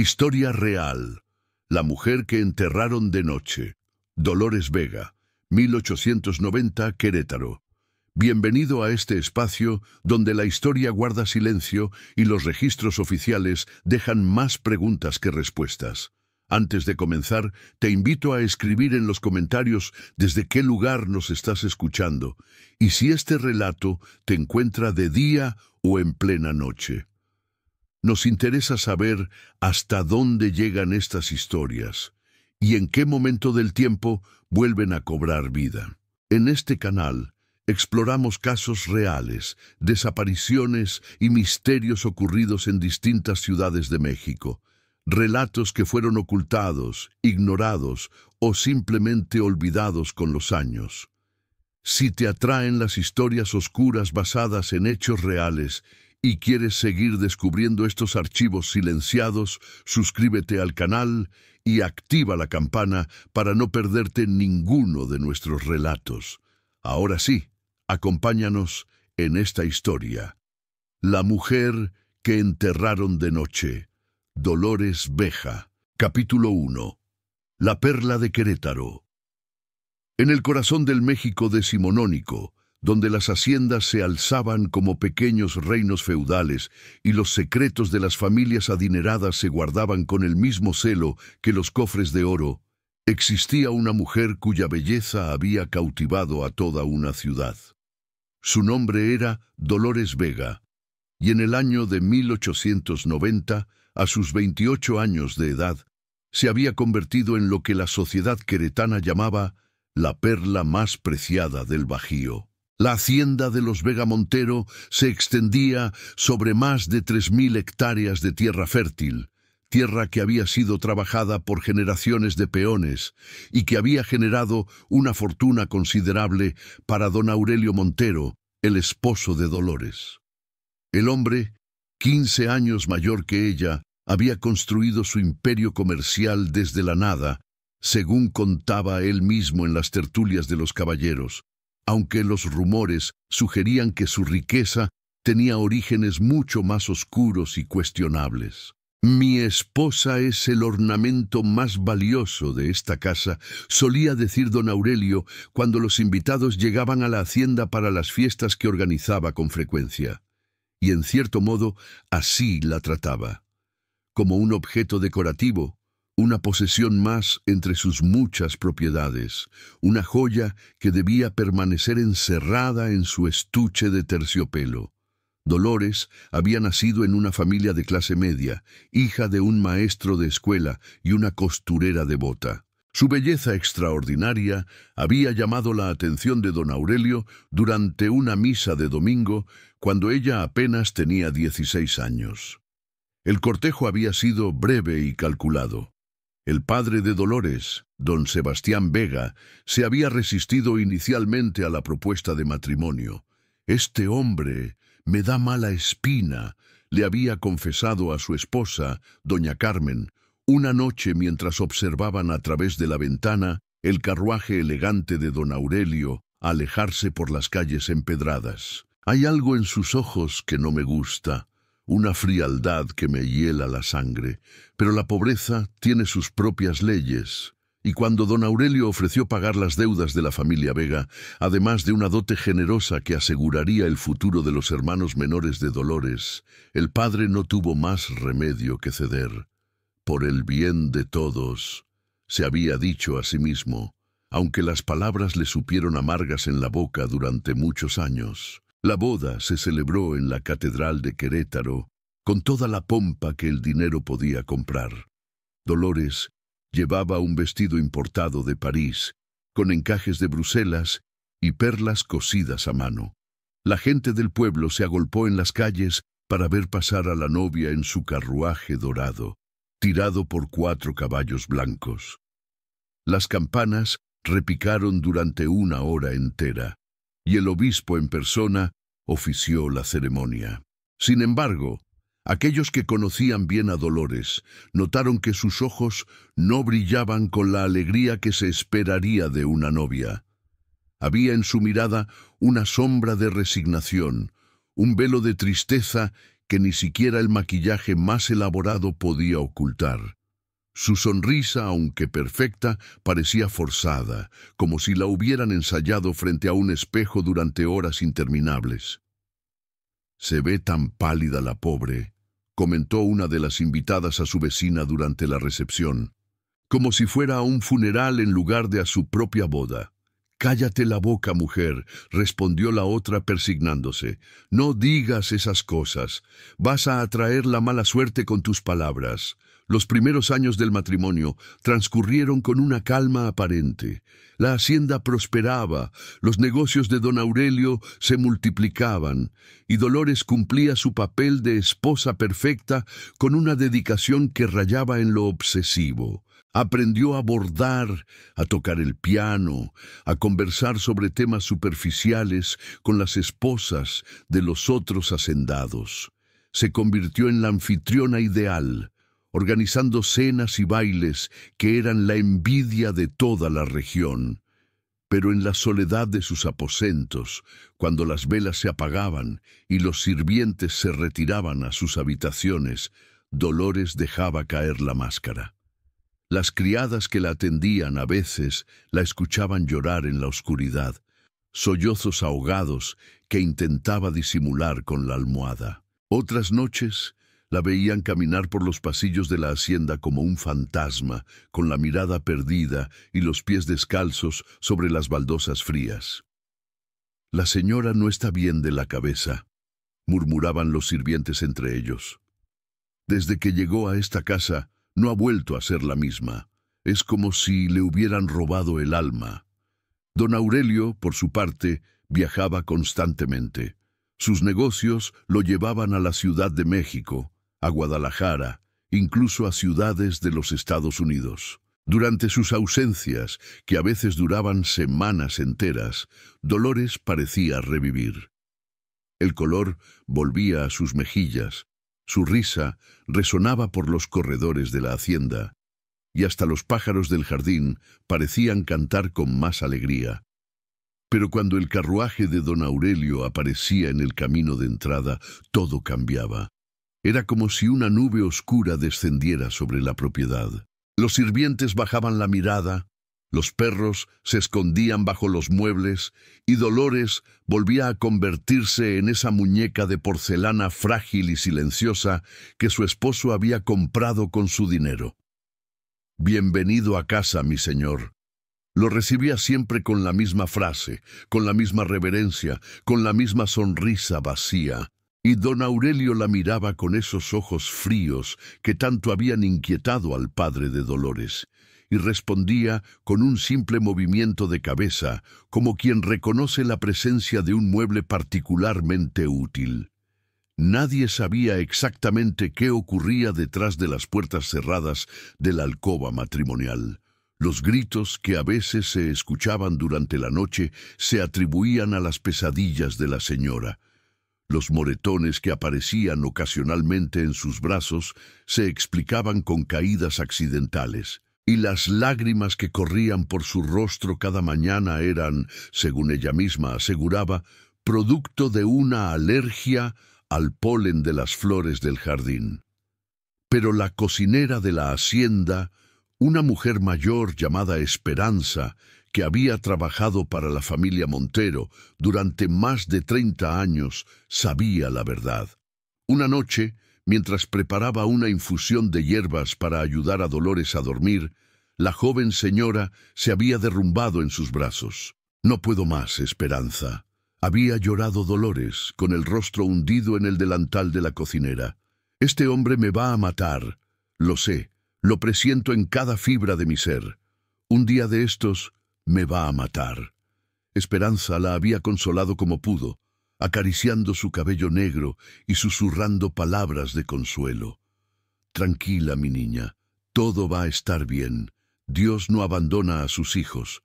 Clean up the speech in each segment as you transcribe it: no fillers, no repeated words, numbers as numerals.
Historia real. La mujer que enterraron de noche. Dolores Vega, 1890, Querétaro. Bienvenido a este espacio donde la historia guarda silencio y los registros oficiales dejan más preguntas que respuestas. Antes de comenzar, te invito a escribir en los comentarios desde qué lugar nos estás escuchando y si este relato te encuentra de día o en plena noche. Nos interesa saber hasta dónde llegan estas historias y en qué momento del tiempo vuelven a cobrar vida. En este canal exploramos casos reales, desapariciones y misterios ocurridos en distintas ciudades de México. Relatos que fueron ocultados, ignorados o simplemente olvidados con los años. Si te atraen las historias oscuras basadas en hechos reales y quieres seguir descubriendo estos archivos silenciados, suscríbete al canal y activa la campana para no perderte ninguno de nuestros relatos. Ahora sí, acompáñanos en esta historia. La mujer que enterraron de noche. Dolores Vega. Capítulo 1. La perla de Querétaro. En el corazón del México decimonónico, donde las haciendas se alzaban como pequeños reinos feudales y los secretos de las familias adineradas se guardaban con el mismo celo que los cofres de oro, existía una mujer cuya belleza había cautivado a toda una ciudad. Su nombre era Dolores Vega, y en el año de 1890, a sus 28 años de edad, se había convertido en lo que la sociedad queretana llamaba la perla más preciada del Bajío. La hacienda de los Vega Montero se extendía sobre más de 3.000 hectáreas de tierra fértil, tierra que había sido trabajada por generaciones de peones y que había generado una fortuna considerable para don Aurelio Montero, el esposo de Dolores. El hombre, 15 años mayor que ella, había construido su imperio comercial desde la nada, según contaba él mismo en las tertulias de los caballeros, aunque los rumores sugerían que su riqueza tenía orígenes mucho más oscuros y cuestionables. «Mi esposa es el ornamento más valioso de esta casa», solía decir don Aurelio cuando los invitados llegaban a la hacienda para las fiestas que organizaba con frecuencia. Y en cierto modo así la trataba, como un objeto decorativo, una posesión más entre sus muchas propiedades, una joya que debía permanecer encerrada en su estuche de terciopelo. Dolores había nacido en una familia de clase media, hija de un maestro de escuela y una costurera devota. Su belleza extraordinaria había llamado la atención de don Aurelio durante una misa de domingo, cuando ella apenas tenía 16 años. El cortejo había sido breve y calculado. El padre de Dolores, don Sebastián Vega, se había resistido inicialmente a la propuesta de matrimonio. «Este hombre me da mala espina», le había confesado a su esposa, doña Carmen, una noche mientras observaban a través de la ventana el carruaje elegante de don Aurelio alejarse por las calles empedradas. «Hay algo en sus ojos que no me gusta, una frialdad que me hiela la sangre, pero la pobreza tiene sus propias leyes». Y cuando don Aurelio ofreció pagar las deudas de la familia Vega, además de una dote generosa que aseguraría el futuro de los hermanos menores de Dolores, el padre no tuvo más remedio que ceder. «Por el bien de todos», se había dicho a sí mismo, aunque las palabras le supieron amargas en la boca durante muchos años. La boda se celebró en la Catedral de Querétaro, con toda la pompa que el dinero podía comprar. Dolores llevaba un vestido importado de París, con encajes de Bruselas y perlas cosidas a mano. La gente del pueblo se agolpó en las calles para ver pasar a la novia en su carruaje dorado, tirado por 4 caballos blancos. Las campanas repicaron durante 1 hora entera, y el obispo en persona ofició la ceremonia. Sin embargo, aquellos que conocían bien a Dolores notaron que sus ojos no brillaban con la alegría que se esperaría de una novia. Había en su mirada una sombra de resignación, un velo de tristeza que ni siquiera el maquillaje más elaborado podía ocultar. Su sonrisa, aunque perfecta, parecía forzada, como si la hubieran ensayado frente a un espejo durante horas interminables. «Se ve tan pálida la pobre», comentó una de las invitadas a su vecina durante la recepción, «como si fuera a un funeral en lugar de a su propia boda». «Cállate la boca, mujer», respondió la otra persignándose. «No digas esas cosas. Vas a atraer la mala suerte con tus palabras». Los primeros años del matrimonio transcurrieron con una calma aparente. La hacienda prosperaba, los negocios de don Aurelio se multiplicaban, y Dolores cumplía su papel de esposa perfecta con una dedicación que rayaba en lo obsesivo. Aprendió a bordar, a tocar el piano, a conversar sobre temas superficiales con las esposas de los otros hacendados. Se convirtió en la anfitriona ideal, organizando cenas y bailes que eran la envidia de toda la región. Pero en la soledad de sus aposentos, cuando las velas se apagaban y los sirvientes se retiraban a sus habitaciones, Dolores dejaba caer la máscara. Las criadas que la atendían a veces la escuchaban llorar en la oscuridad, sollozos ahogados que intentaba disimular con la almohada. Otras noches la veían caminar por los pasillos de la hacienda como un fantasma, con la mirada perdida y los pies descalzos sobre las baldosas frías. «La señora no está bien de la cabeza», murmuraban los sirvientes entre ellos. «Desde que llegó a esta casa, no ha vuelto a ser la misma. Es como si le hubieran robado el alma». Don Aurelio, por su parte, viajaba constantemente. Sus negocios lo llevaban a la Ciudad de México, a Guadalajara, incluso a ciudades de los Estados Unidos. Durante sus ausencias, que a veces duraban semanas enteras, Dolores parecía revivir. El color volvía a sus mejillas, su risa resonaba por los corredores de la hacienda, y hasta los pájaros del jardín parecían cantar con más alegría. Pero cuando el carruaje de don Aurelio aparecía en el camino de entrada, todo cambiaba. Era como si una nube oscura descendiera sobre la propiedad. Los sirvientes bajaban la mirada, los perros se escondían bajo los muebles y Dolores volvía a convertirse en esa muñeca de porcelana frágil y silenciosa que su esposo había comprado con su dinero. «Bienvenido a casa, mi señor». Lo recibía siempre con la misma frase, con la misma reverencia, con la misma sonrisa vacía. Y don Aurelio la miraba con esos ojos fríos que tanto habían inquietado al padre de Dolores, y respondía con un simple movimiento de cabeza, como quien reconoce la presencia de un mueble particularmente útil. Nadie sabía exactamente qué ocurría detrás de las puertas cerradas de la alcoba matrimonial. Los gritos que a veces se escuchaban durante la noche se atribuían a las pesadillas de la señora. Los moretones que aparecían ocasionalmente en sus brazos se explicaban con caídas accidentales, y las lágrimas que corrían por su rostro cada mañana eran, según ella misma aseguraba, producto de una alergia al polen de las flores del jardín. Pero la cocinera de la hacienda, una mujer mayor llamada Esperanza, que había trabajado para la familia Montero durante más de 30 años, sabía la verdad. Una noche, mientras preparaba una infusión de hierbas para ayudar a Dolores a dormir, la joven señora se había derrumbado en sus brazos. «No puedo más, Esperanza», había llorado Dolores, con el rostro hundido en el delantal de la cocinera. «Este hombre me va a matar. Lo sé, lo presiento en cada fibra de mi ser. Un día de estos me va a matar». Esperanza la había consolado como pudo, acariciando su cabello negro y susurrando palabras de consuelo. «Tranquila, mi niña, todo va a estar bien. Dios no abandona a sus hijos».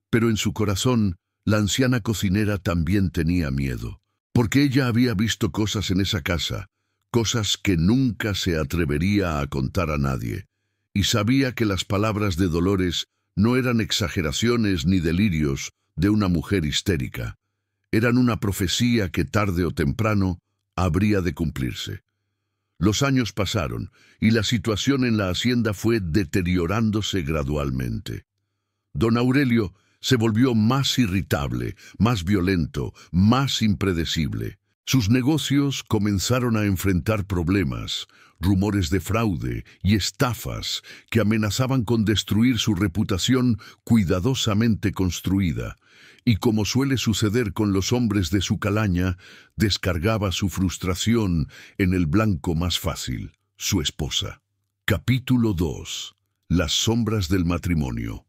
Pero en su corazón, la anciana cocinera también tenía miedo, porque ella había visto cosas en esa casa, cosas que nunca se atrevería a contar a nadie, y sabía que las palabras de Dolores no eran exageraciones ni delirios de una mujer histérica. Eran una profecía que tarde o temprano habría de cumplirse. Los años pasaron y la situación en la hacienda fue deteriorándose gradualmente. Don Aurelio se volvió más irritable, más violento, más impredecible. Sus negocios comenzaron a enfrentar problemas, rumores de fraude y estafas que amenazaban con destruir su reputación cuidadosamente construida, y como suele suceder con los hombres de su calaña, descargaba su frustración en el blanco más fácil, su esposa. Capítulo 2. Las sombras del matrimonio.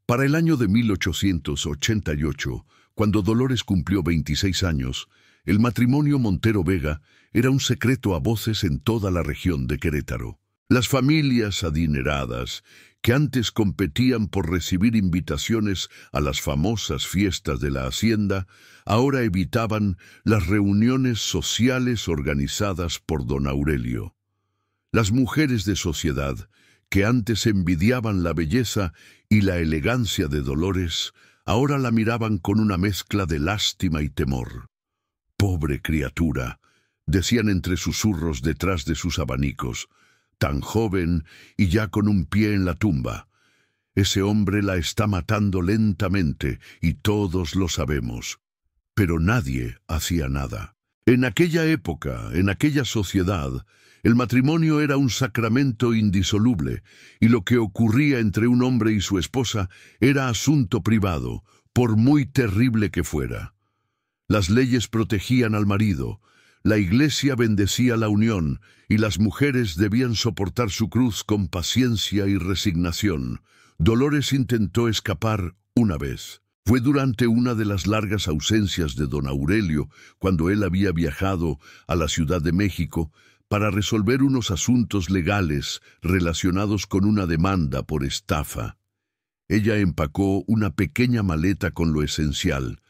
Para el año de 1888, cuando Dolores cumplió 26 años, el matrimonio Montero Vega era un secreto a voces en toda la región de Querétaro. Las familias adineradas, que antes competían por recibir invitaciones a las famosas fiestas de la hacienda, ahora evitaban las reuniones sociales organizadas por don Aurelio. Las mujeres de sociedad, que antes envidiaban la belleza y la elegancia de Dolores, ahora la miraban con una mezcla de lástima y temor. «Pobre criatura», decían entre susurros detrás de sus abanicos, «tan joven y ya con un pie en la tumba. Ese hombre la está matando lentamente y todos lo sabemos». Pero nadie hacía nada. En aquella época, en aquella sociedad, el matrimonio era un sacramento indisoluble, y lo que ocurría entre un hombre y su esposa era asunto privado, por muy terrible que fuera. Las leyes protegían al marido, la iglesia bendecía la unión, y las mujeres debían soportar su cruz con paciencia y resignación. Dolores intentó escapar una vez. Fue durante una de las largas ausencias de don Aurelio, cuando él había viajado a la Ciudad de México para resolver unos asuntos legales relacionados con una demanda por estafa. Ella empacó una pequeña maleta con lo esencial,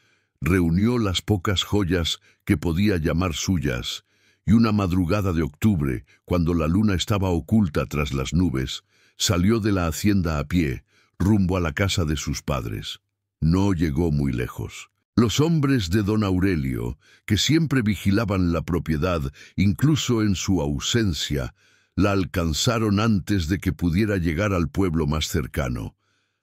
reunió las pocas joyas que podía llamar suyas, y una madrugada de octubre, cuando la luna estaba oculta tras las nubes, salió de la hacienda a pie, rumbo a la casa de sus padres. No llegó muy lejos. Los hombres de don Aurelio, que siempre vigilaban la propiedad, incluso en su ausencia, la alcanzaron antes de que pudiera llegar al pueblo más cercano.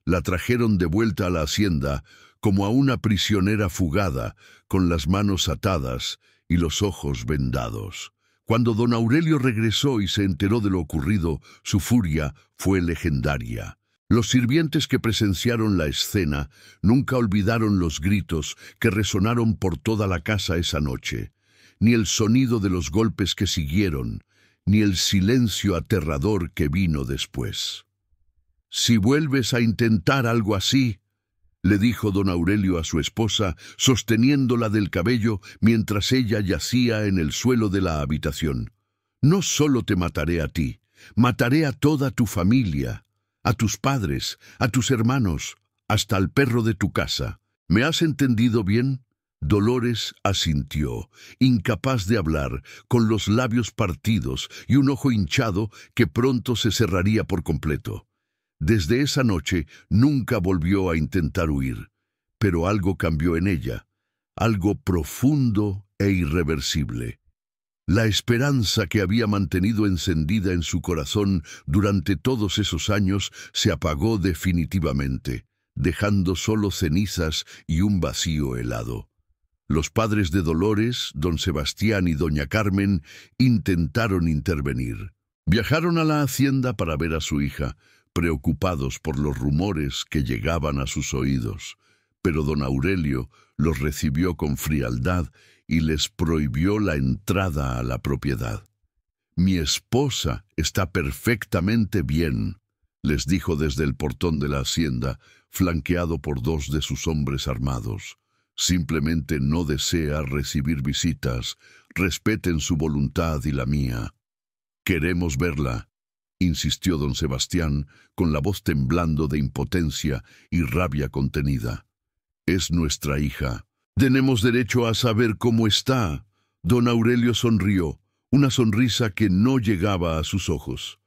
La trajeron de vuelta a la hacienda, como a una prisionera fugada, con las manos atadas y los ojos vendados. Cuando don Aurelio regresó y se enteró de lo ocurrido, su furia fue legendaria. Los sirvientes que presenciaron la escena nunca olvidaron los gritos que resonaron por toda la casa esa noche, ni el sonido de los golpes que siguieron, ni el silencio aterrador que vino después. «Si vuelves a intentar algo así», le dijo don Aurelio a su esposa, sosteniéndola del cabello mientras ella yacía en el suelo de la habitación, «no solo te mataré a ti, mataré a toda tu familia, a tus padres, a tus hermanos, hasta al perro de tu casa. ¿Me has entendido bien?» Dolores asintió, incapaz de hablar, con los labios partidos y un ojo hinchado que pronto se cerraría por completo. Desde esa noche nunca volvió a intentar huir, pero algo cambió en ella, algo profundo e irreversible. La esperanza que había mantenido encendida en su corazón durante todos esos años se apagó definitivamente, dejando solo cenizas y un vacío helado. Los padres de Dolores, don Sebastián y doña Carmen, intentaron intervenir. Viajaron a la hacienda para ver a su hija, preocupados por los rumores que llegaban a sus oídos, pero don Aurelio los recibió con frialdad y les prohibió la entrada a la propiedad. «Mi esposa está perfectamente bien», les dijo desde el portón de la hacienda, flanqueado por dos de sus hombres armados. «Simplemente no desea recibir visitas. Respeten su voluntad y la mía». «Queremos verla», insistió don Sebastián, con la voz temblando de impotencia y rabia contenida. «Es nuestra hija. Tenemos derecho a saber cómo está». Don Aurelio sonrió, una sonrisa que no llegaba a sus ojos.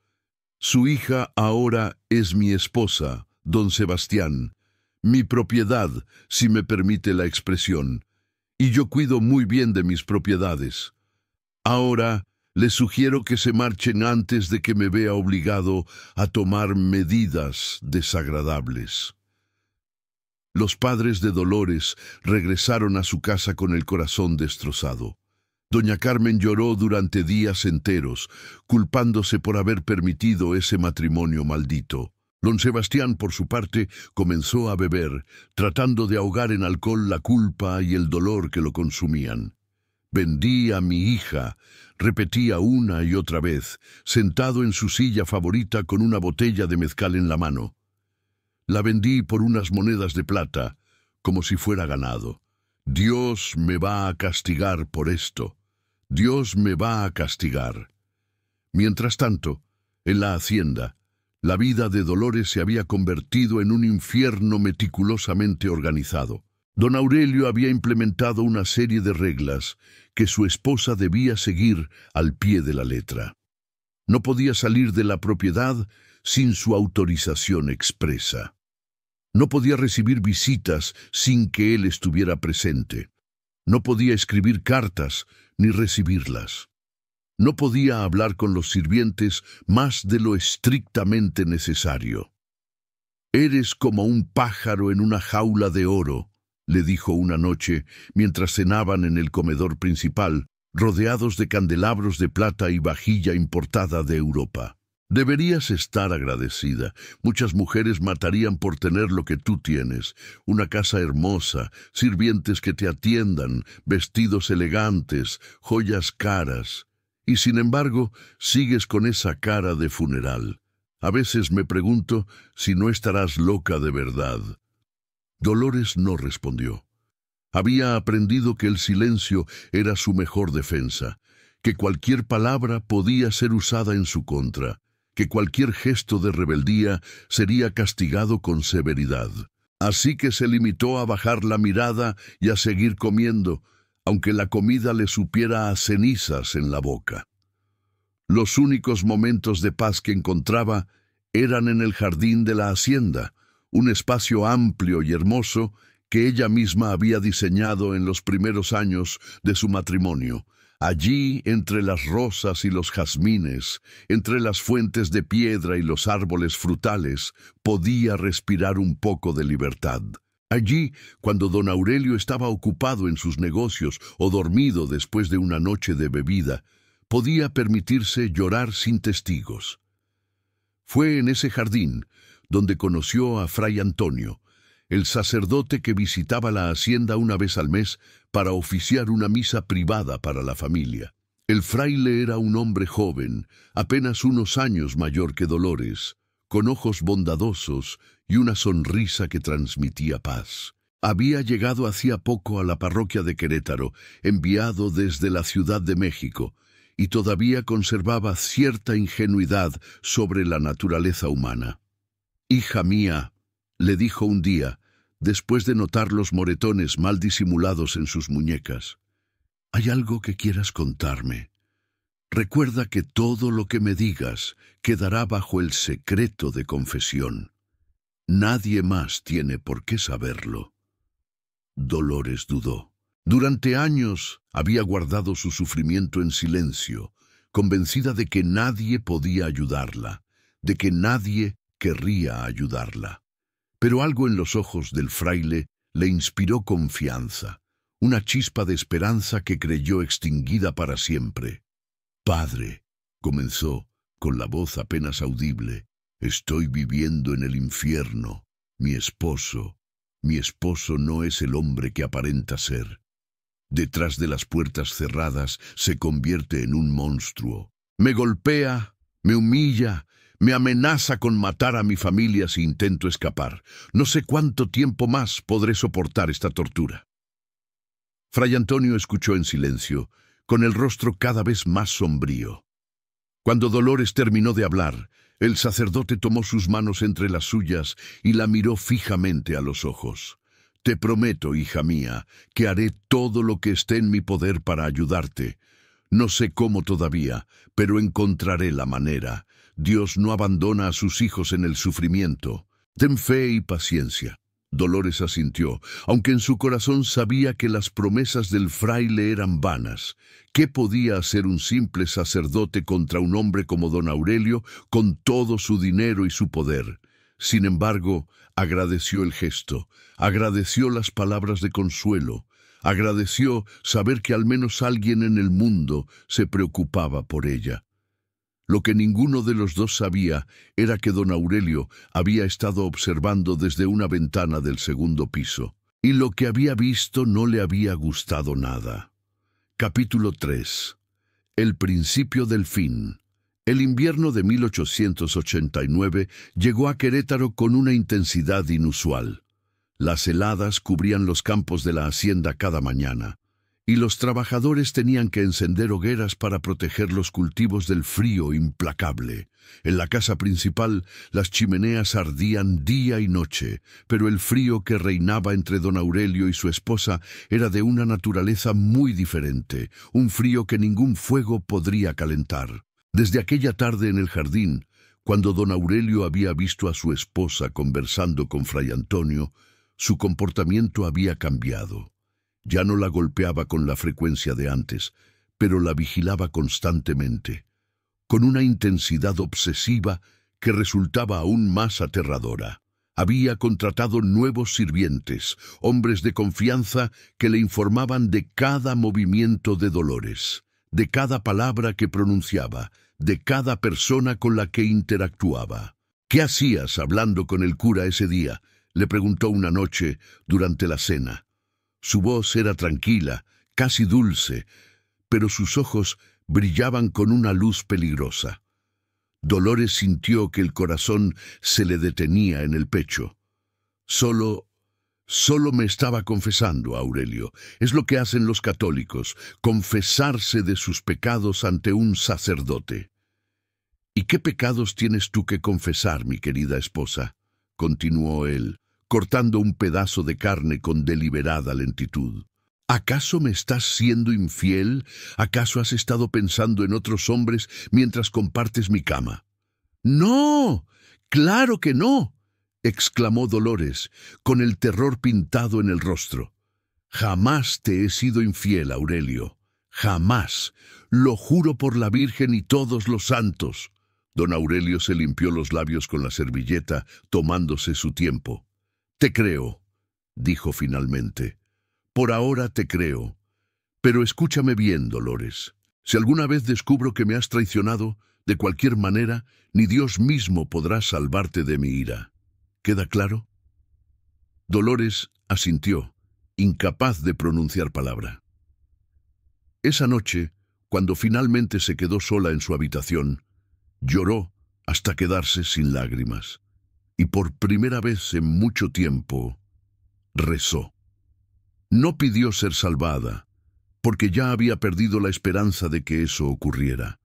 «Su hija ahora es mi esposa, don Sebastián, mi propiedad, si me permite la expresión, y yo cuido muy bien de mis propiedades. Ahora Les sugiero que se marchen antes de que me vea obligado a tomar medidas desagradables. Los padres de Dolores regresaron a su casa con el corazón destrozado. Doña Carmen lloró durante días enteros, culpándose por haber permitido ese matrimonio maldito. Don Sebastián, por su parte, comenzó a beber, tratando de ahogar en alcohol la culpa y el dolor que lo consumían. «Vendí a mi hija», repetía una y otra vez, sentado en su silla favorita con una botella de mezcal en la mano. «La vendí por unas monedas de plata, como si fuera ganado. Dios me va a castigar por esto. Dios me va a castigar». Mientras tanto, en la hacienda, la vida de Dolores se había convertido en un infierno meticulosamente organizado. Don Aurelio había implementado una serie de reglas que su esposa debía seguir al pie de la letra. No podía salir de la propiedad sin su autorización expresa. No podía recibir visitas sin que él estuviera presente. No podía escribir cartas ni recibirlas. No podía hablar con los sirvientes más de lo estrictamente necesario. «Eres como un pájaro en una jaula de oro», le dijo una noche mientras cenaban en el comedor principal, rodeados de candelabros de plata y vajilla importada de Europa. «Deberías estar agradecida. Muchas mujeres matarían por tener lo que tú tienes. Una casa hermosa, sirvientes que te atiendan, vestidos elegantes, joyas caras. Y sin embargo, sigues con esa cara de funeral. A veces me pregunto si no estarás loca de verdad». Dolores no respondió. Había aprendido que el silencio era su mejor defensa, que cualquier palabra podía ser usada en su contra, que cualquier gesto de rebeldía sería castigado con severidad. Así que se limitó a bajar la mirada y a seguir comiendo, aunque la comida le supiera a cenizas en la boca. Los únicos momentos de paz que encontraba eran en el jardín de la hacienda, un espacio amplio y hermoso que ella misma había diseñado en los primeros años de su matrimonio. Allí, entre las rosas y los jazmines, entre las fuentes de piedra y los árboles frutales, podía respirar un poco de libertad. Allí, cuando don Aurelio estaba ocupado en sus negocios o dormido después de una noche de bebida, podía permitirse llorar sin testigos. Fue en ese jardín donde conoció a Fray Antonio, el sacerdote que visitaba la hacienda una vez al mes para oficiar una misa privada para la familia. El fraile era un hombre joven, apenas unos años mayor que Dolores, con ojos bondadosos y una sonrisa que transmitía paz. Había llegado hacía poco a la parroquia de Querétaro, enviado desde la Ciudad de México, y todavía conservaba cierta ingenuidad sobre la naturaleza humana. «Hija mía», le dijo un día, después de notar los moretones mal disimulados en sus muñecas, «¿hay algo que quieras contarme? Recuerda que todo lo que me digas quedará bajo el secreto de confesión. Nadie más tiene por qué saberlo». Dolores dudó. Durante años había guardado su sufrimiento en silencio, convencida de que nadie podía ayudarla, de que nadie querría ayudarla. Pero algo en los ojos del fraile le inspiró confianza, una chispa de esperanza que creyó extinguida para siempre. «Padre», comenzó, con la voz apenas audible, «estoy viviendo en el infierno. Mi esposo no es el hombre que aparenta ser. Detrás de las puertas cerradas se convierte en un monstruo. Me golpea, me humilla, me amenaza con matar a mi familia si intento escapar. No sé cuánto tiempo más podré soportar esta tortura». Fray Antonio escuchó en silencio, con el rostro cada vez más sombrío. Cuando Dolores terminó de hablar, el sacerdote tomó sus manos entre las suyas y la miró fijamente a los ojos. «Te prometo, hija mía, que haré todo lo que esté en mi poder para ayudarte. No sé cómo todavía, pero encontraré la manera. Dios no abandona a sus hijos en el sufrimiento. Ten fe y paciencia». Dolores asintió, aunque en su corazón sabía que las promesas del fraile eran vanas. ¿Qué podía hacer un simple sacerdote contra un hombre como don Aurelio, con todo su dinero y su poder? Sin embargo, agradeció el gesto, agradeció las palabras de consuelo, agradeció saber que al menos alguien en el mundo se preocupaba por ella. Lo que ninguno de los dos sabía era que don Aurelio había estado observando desde una ventana del segundo piso, y lo que había visto no le había gustado nada. Capítulo 3. El principio del fin. El invierno de 1889 llegó a Querétaro con una intensidad inusual. Las heladas cubrían los campos de la hacienda cada mañana, y los trabajadores tenían que encender hogueras para proteger los cultivos del frío implacable. En la casa principal, las chimeneas ardían día y noche, pero el frío que reinaba entre don Aurelio y su esposa era de una naturaleza muy diferente, un frío que ningún fuego podría calentar. Desde aquella tarde en el jardín, cuando don Aurelio había visto a su esposa conversando con fray Antonio, su comportamiento había cambiado. Ya no la golpeaba con la frecuencia de antes, pero la vigilaba constantemente, con una intensidad obsesiva que resultaba aún más aterradora. Había contratado nuevos sirvientes, hombres de confianza que le informaban de cada movimiento de Dolores, de cada palabra que pronunciaba, de cada persona con la que interactuaba. «¿Qué hacías hablando con el cura ese día?», le preguntó una noche durante la cena. Su voz era tranquila, casi dulce, pero sus ojos brillaban con una luz peligrosa. Dolores sintió que el corazón se le detenía en el pecho. Solo me estaba confesando, Aurelio. Es lo que hacen los católicos, confesarse de sus pecados ante un sacerdote. ¿Y qué pecados tienes tú que confesar, mi querida esposa?, continuó él, cortando un pedazo de carne con deliberada lentitud. ¿Acaso me estás siendo infiel? ¿Acaso has estado pensando en otros hombres mientras compartes mi cama? ¡No! ¡Claro que no!, exclamó Dolores, con el terror pintado en el rostro. Jamás te he sido infiel, Aurelio. Jamás. Lo juro por la Virgen y todos los santos. Don Aurelio se limpió los labios con la servilleta, tomándose su tiempo. «Te creo», dijo finalmente. «Por ahora te creo. Pero escúchame bien, Dolores. Si alguna vez descubro que me has traicionado, de cualquier manera, ni Dios mismo podrá salvarte de mi ira. ¿Queda claro?» Dolores asintió, incapaz de pronunciar palabra. Esa noche, cuando finalmente se quedó sola en su habitación, lloró hasta quedarse sin lágrimas. Y por primera vez en mucho tiempo, rezó. No pidió ser salvada, porque ya había perdido la esperanza de que eso ocurriera.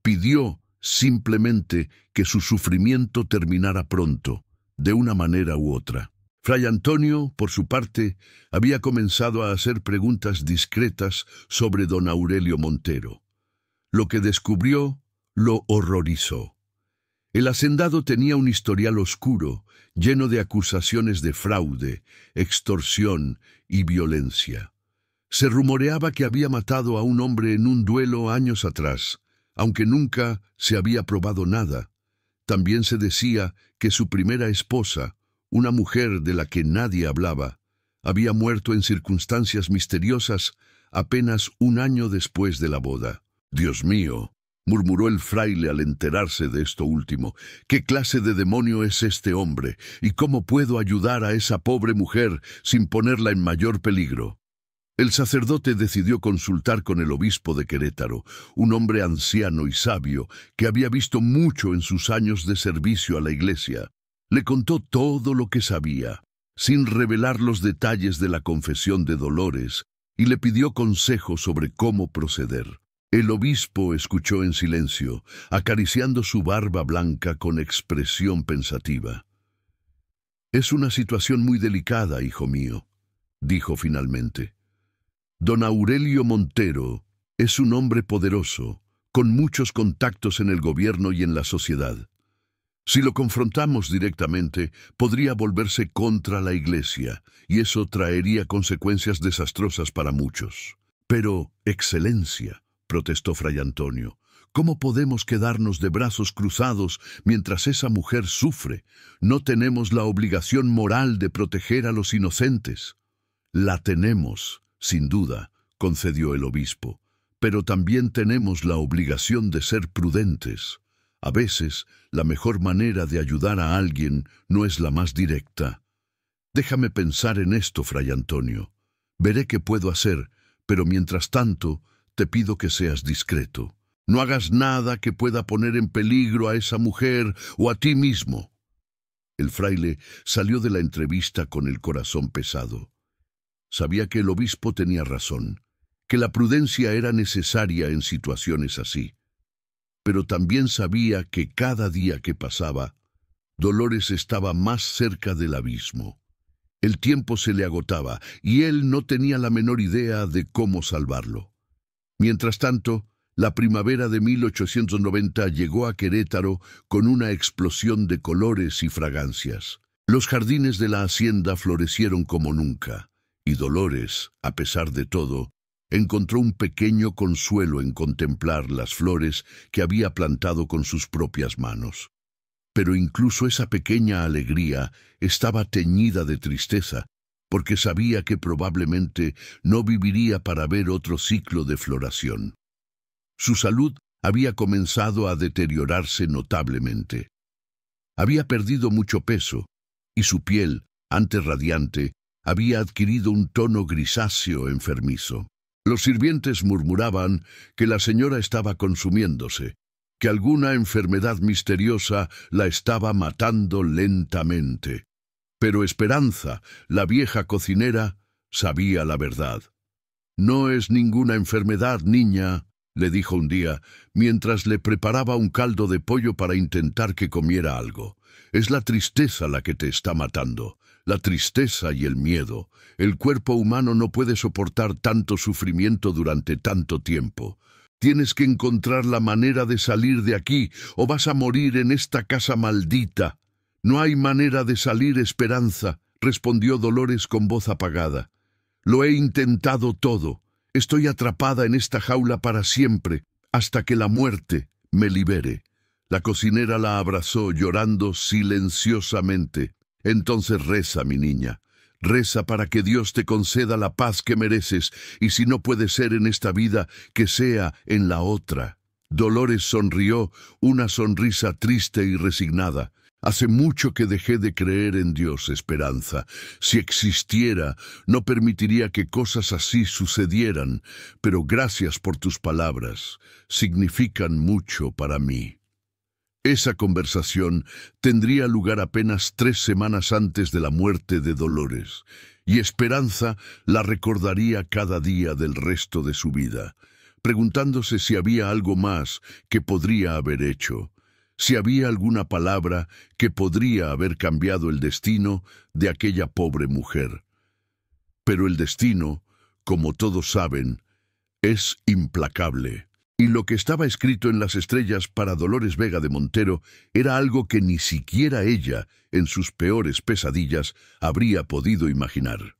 Pidió simplemente que su sufrimiento terminara pronto, de una manera u otra. Fray Antonio, por su parte, había comenzado a hacer preguntas discretas sobre don Aurelio Montero. Lo que descubrió lo horrorizó. El hacendado tenía un historial oscuro, lleno de acusaciones de fraude, extorsión y violencia. Se rumoreaba que había matado a un hombre en un duelo años atrás, aunque nunca se había probado nada. También se decía que su primera esposa, una mujer de la que nadie hablaba, había muerto en circunstancias misteriosas apenas un año después de la boda. «Dios mío», murmuró el fraile al enterarse de esto último, «¿qué clase de demonio es este hombre? ¿Y cómo puedo ayudar a esa pobre mujer sin ponerla en mayor peligro?» El sacerdote decidió consultar con el obispo de Querétaro, un hombre anciano y sabio que había visto mucho en sus años de servicio a la iglesia. Le contó todo lo que sabía, sin revelar los detalles de la confesión de Dolores, y le pidió consejo sobre cómo proceder. El obispo escuchó en silencio, acariciando su barba blanca con expresión pensativa. «Es una situación muy delicada, hijo mío», dijo finalmente. «Don Aurelio Montero es un hombre poderoso, con muchos contactos en el gobierno y en la sociedad. Si lo confrontamos directamente, podría volverse contra la Iglesia, y eso traería consecuencias desastrosas para muchos. Pero, Excelencia, protestó Fray Antonio, ¿cómo podemos quedarnos de brazos cruzados mientras esa mujer sufre? No tenemos la obligación moral de proteger a los inocentes. La tenemos, sin duda, concedió el obispo, pero también tenemos la obligación de ser prudentes. A veces, la mejor manera de ayudar a alguien no es la más directa. Déjame pensar en esto, Fray Antonio. Veré qué puedo hacer, pero mientras tanto, te pido que seas discreto. No hagas nada que pueda poner en peligro a esa mujer o a ti mismo. El fraile salió de la entrevista con el corazón pesado. Sabía que el obispo tenía razón, que la prudencia era necesaria en situaciones así. Pero también sabía que cada día que pasaba, Dolores estaba más cerca del abismo. El tiempo se le agotaba y él no tenía la menor idea de cómo salvarlo. Mientras tanto, la primavera de 1890 llegó a Querétaro con una explosión de colores y fragancias. Los jardines de la hacienda florecieron como nunca, y Dolores, a pesar de todo, encontró un pequeño consuelo en contemplar las flores que había plantado con sus propias manos. Pero incluso esa pequeña alegría estaba teñida de tristeza, porque sabía que probablemente no viviría para ver otro ciclo de floración. Su salud había comenzado a deteriorarse notablemente. Había perdido mucho peso, y su piel, antes radiante, había adquirido un tono grisáceo enfermizo. Los sirvientes murmuraban que la señora estaba consumiéndose, que alguna enfermedad misteriosa la estaba matando lentamente. Pero Esperanza, la vieja cocinera, sabía la verdad. «No es ninguna enfermedad, niña», le dijo un día, mientras le preparaba un caldo de pollo para intentar que comiera algo. «Es la tristeza la que te está matando, la tristeza y el miedo. El cuerpo humano no puede soportar tanto sufrimiento durante tanto tiempo. Tienes que encontrar la manera de salir de aquí, o vas a morir en esta casa maldita». «No hay manera de salir, Esperanza», respondió Dolores con voz apagada. «Lo he intentado todo. Estoy atrapada en esta jaula para siempre, hasta que la muerte me libere». La cocinera la abrazó llorando silenciosamente. «Entonces reza, mi niña. Reza para que Dios te conceda la paz que mereces, y si no puede ser en esta vida, que sea en la otra». Dolores sonrió, una sonrisa triste y resignada. «Hace mucho que dejé de creer en Dios, Esperanza. Si existiera, no permitiría que cosas así sucedieran, pero gracias por tus palabras. Significan mucho para mí». Esa conversación tendría lugar apenas 3 semanas antes de la muerte de Dolores, y Esperanza la recordaría cada día del resto de su vida, preguntándose si había algo más que podría haber hecho, si había alguna palabra que podría haber cambiado el destino de aquella pobre mujer. Pero el destino, como todos saben, es implacable. Y lo que estaba escrito en las estrellas para Dolores Vega de Montero era algo que ni siquiera ella, en sus peores pesadillas, habría podido imaginar.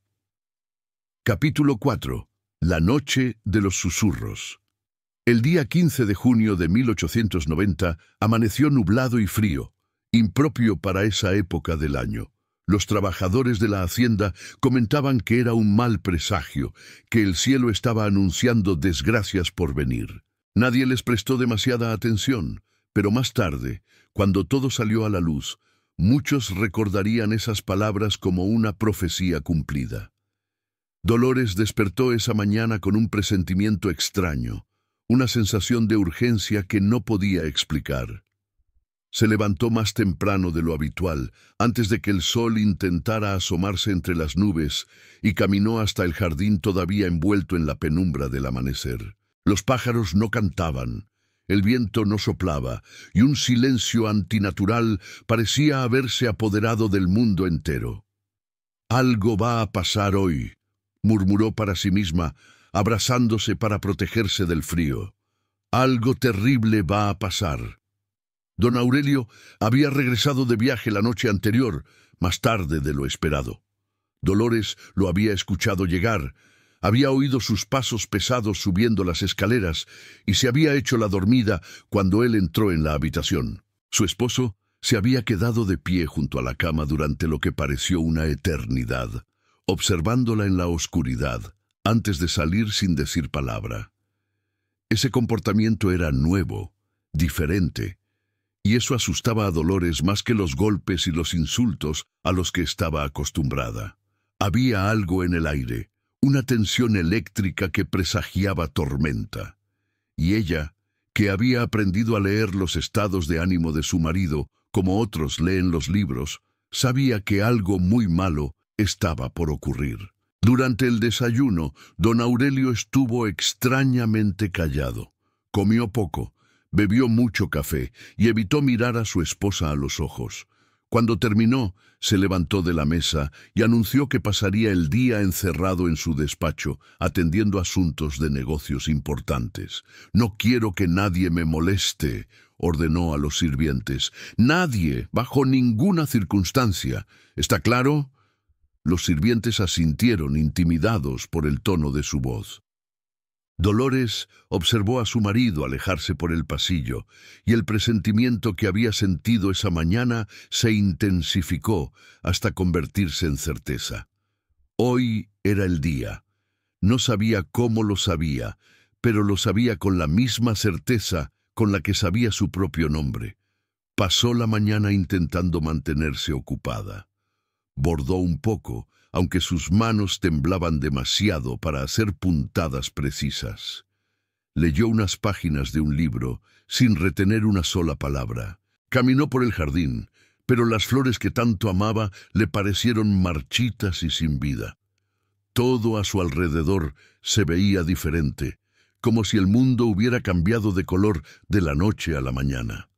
Capítulo 4. La noche de los susurros. El día 15 de junio de 1890 amaneció nublado y frío, impropio para esa época del año. Los trabajadores de la hacienda comentaban que era un mal presagio, que el cielo estaba anunciando desgracias por venir. Nadie les prestó demasiada atención, pero más tarde, cuando todo salió a la luz, muchos recordarían esas palabras como una profecía cumplida. Dolores despertó esa mañana con un presentimiento extraño, una sensación de urgencia que no podía explicar. Se levantó más temprano de lo habitual, antes de que el sol intentara asomarse entre las nubes, y caminó hasta el jardín todavía envuelto en la penumbra del amanecer. Los pájaros no cantaban, el viento no soplaba, y un silencio antinatural parecía haberse apoderado del mundo entero. «Algo va a pasar hoy», murmuró para sí misma, abrazándose para protegerse del frío. «Algo terrible va a pasar». Don Aurelio había regresado de viaje la noche anterior, más tarde de lo esperado. Dolores lo había escuchado llegar, había oído sus pasos pesados subiendo las escaleras y se había hecho la dormida cuando él entró en la habitación. Su esposo se había quedado de pie junto a la cama durante lo que pareció una eternidad, observándola en la oscuridad, antes de salir sin decir palabra. Ese comportamiento era nuevo, diferente, y eso asustaba a Dolores más que los golpes y los insultos a los que estaba acostumbrada. Había algo en el aire, una tensión eléctrica que presagiaba tormenta. Y ella, que había aprendido a leer los estados de ánimo de su marido, como otros leen los libros, sabía que algo muy malo estaba por ocurrir. Durante el desayuno, don Aurelio estuvo extrañamente callado. Comió poco, bebió mucho café y evitó mirar a su esposa a los ojos. Cuando terminó, se levantó de la mesa y anunció que pasaría el día encerrado en su despacho, atendiendo asuntos de negocios importantes. «No quiero que nadie me moleste», ordenó a los sirvientes. «Nadie, bajo ninguna circunstancia. ¿Está claro?» Los sirvientes asintieron, intimidados por el tono de su voz. Dolores observó a su marido alejarse por el pasillo, y el presentimiento que había sentido esa mañana se intensificó hasta convertirse en certeza. Hoy era el día. No sabía cómo lo sabía, pero lo sabía con la misma certeza con la que sabía su propio nombre. Pasó la mañana intentando mantenerse ocupada. Bordó un poco, aunque sus manos temblaban demasiado para hacer puntadas precisas. Leyó unas páginas de un libro, sin retener una sola palabra. Caminó por el jardín, pero las flores que tanto amaba le parecieron marchitas y sin vida. Todo a su alrededor se veía diferente, como si el mundo hubiera cambiado de color de la noche a la mañana.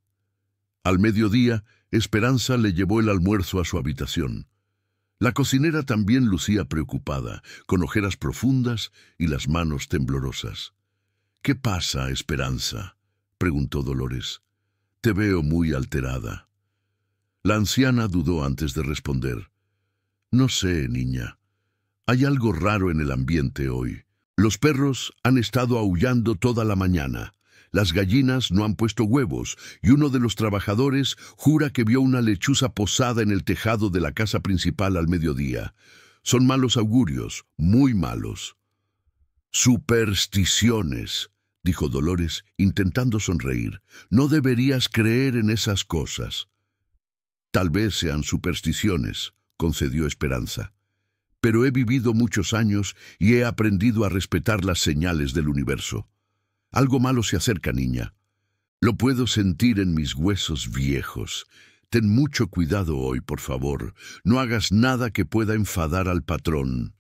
Al mediodía, Esperanza le llevó el almuerzo a su habitación. La cocinera también lucía preocupada, con ojeras profundas y las manos temblorosas. «¿Qué pasa, Esperanza?», preguntó Dolores. «Te veo muy alterada». La anciana dudó antes de responder. «No sé, niña. Hay algo raro en el ambiente hoy. Los perros han estado aullando toda la mañana. Las gallinas no han puesto huevos y uno de los trabajadores jura que vio una lechuza posada en el tejado de la casa principal al mediodía. Son malos augurios, muy malos». «Supersticiones», dijo Dolores, intentando sonreír. «No deberías creer en esas cosas». «Tal vez sean supersticiones», concedió Esperanza. «Pero he vivido muchos años y he aprendido a respetar las señales del universo. Algo malo se acerca, niña. Lo puedo sentir en mis huesos viejos. Ten mucho cuidado hoy, por favor. No hagas nada que pueda enfadar al patrón».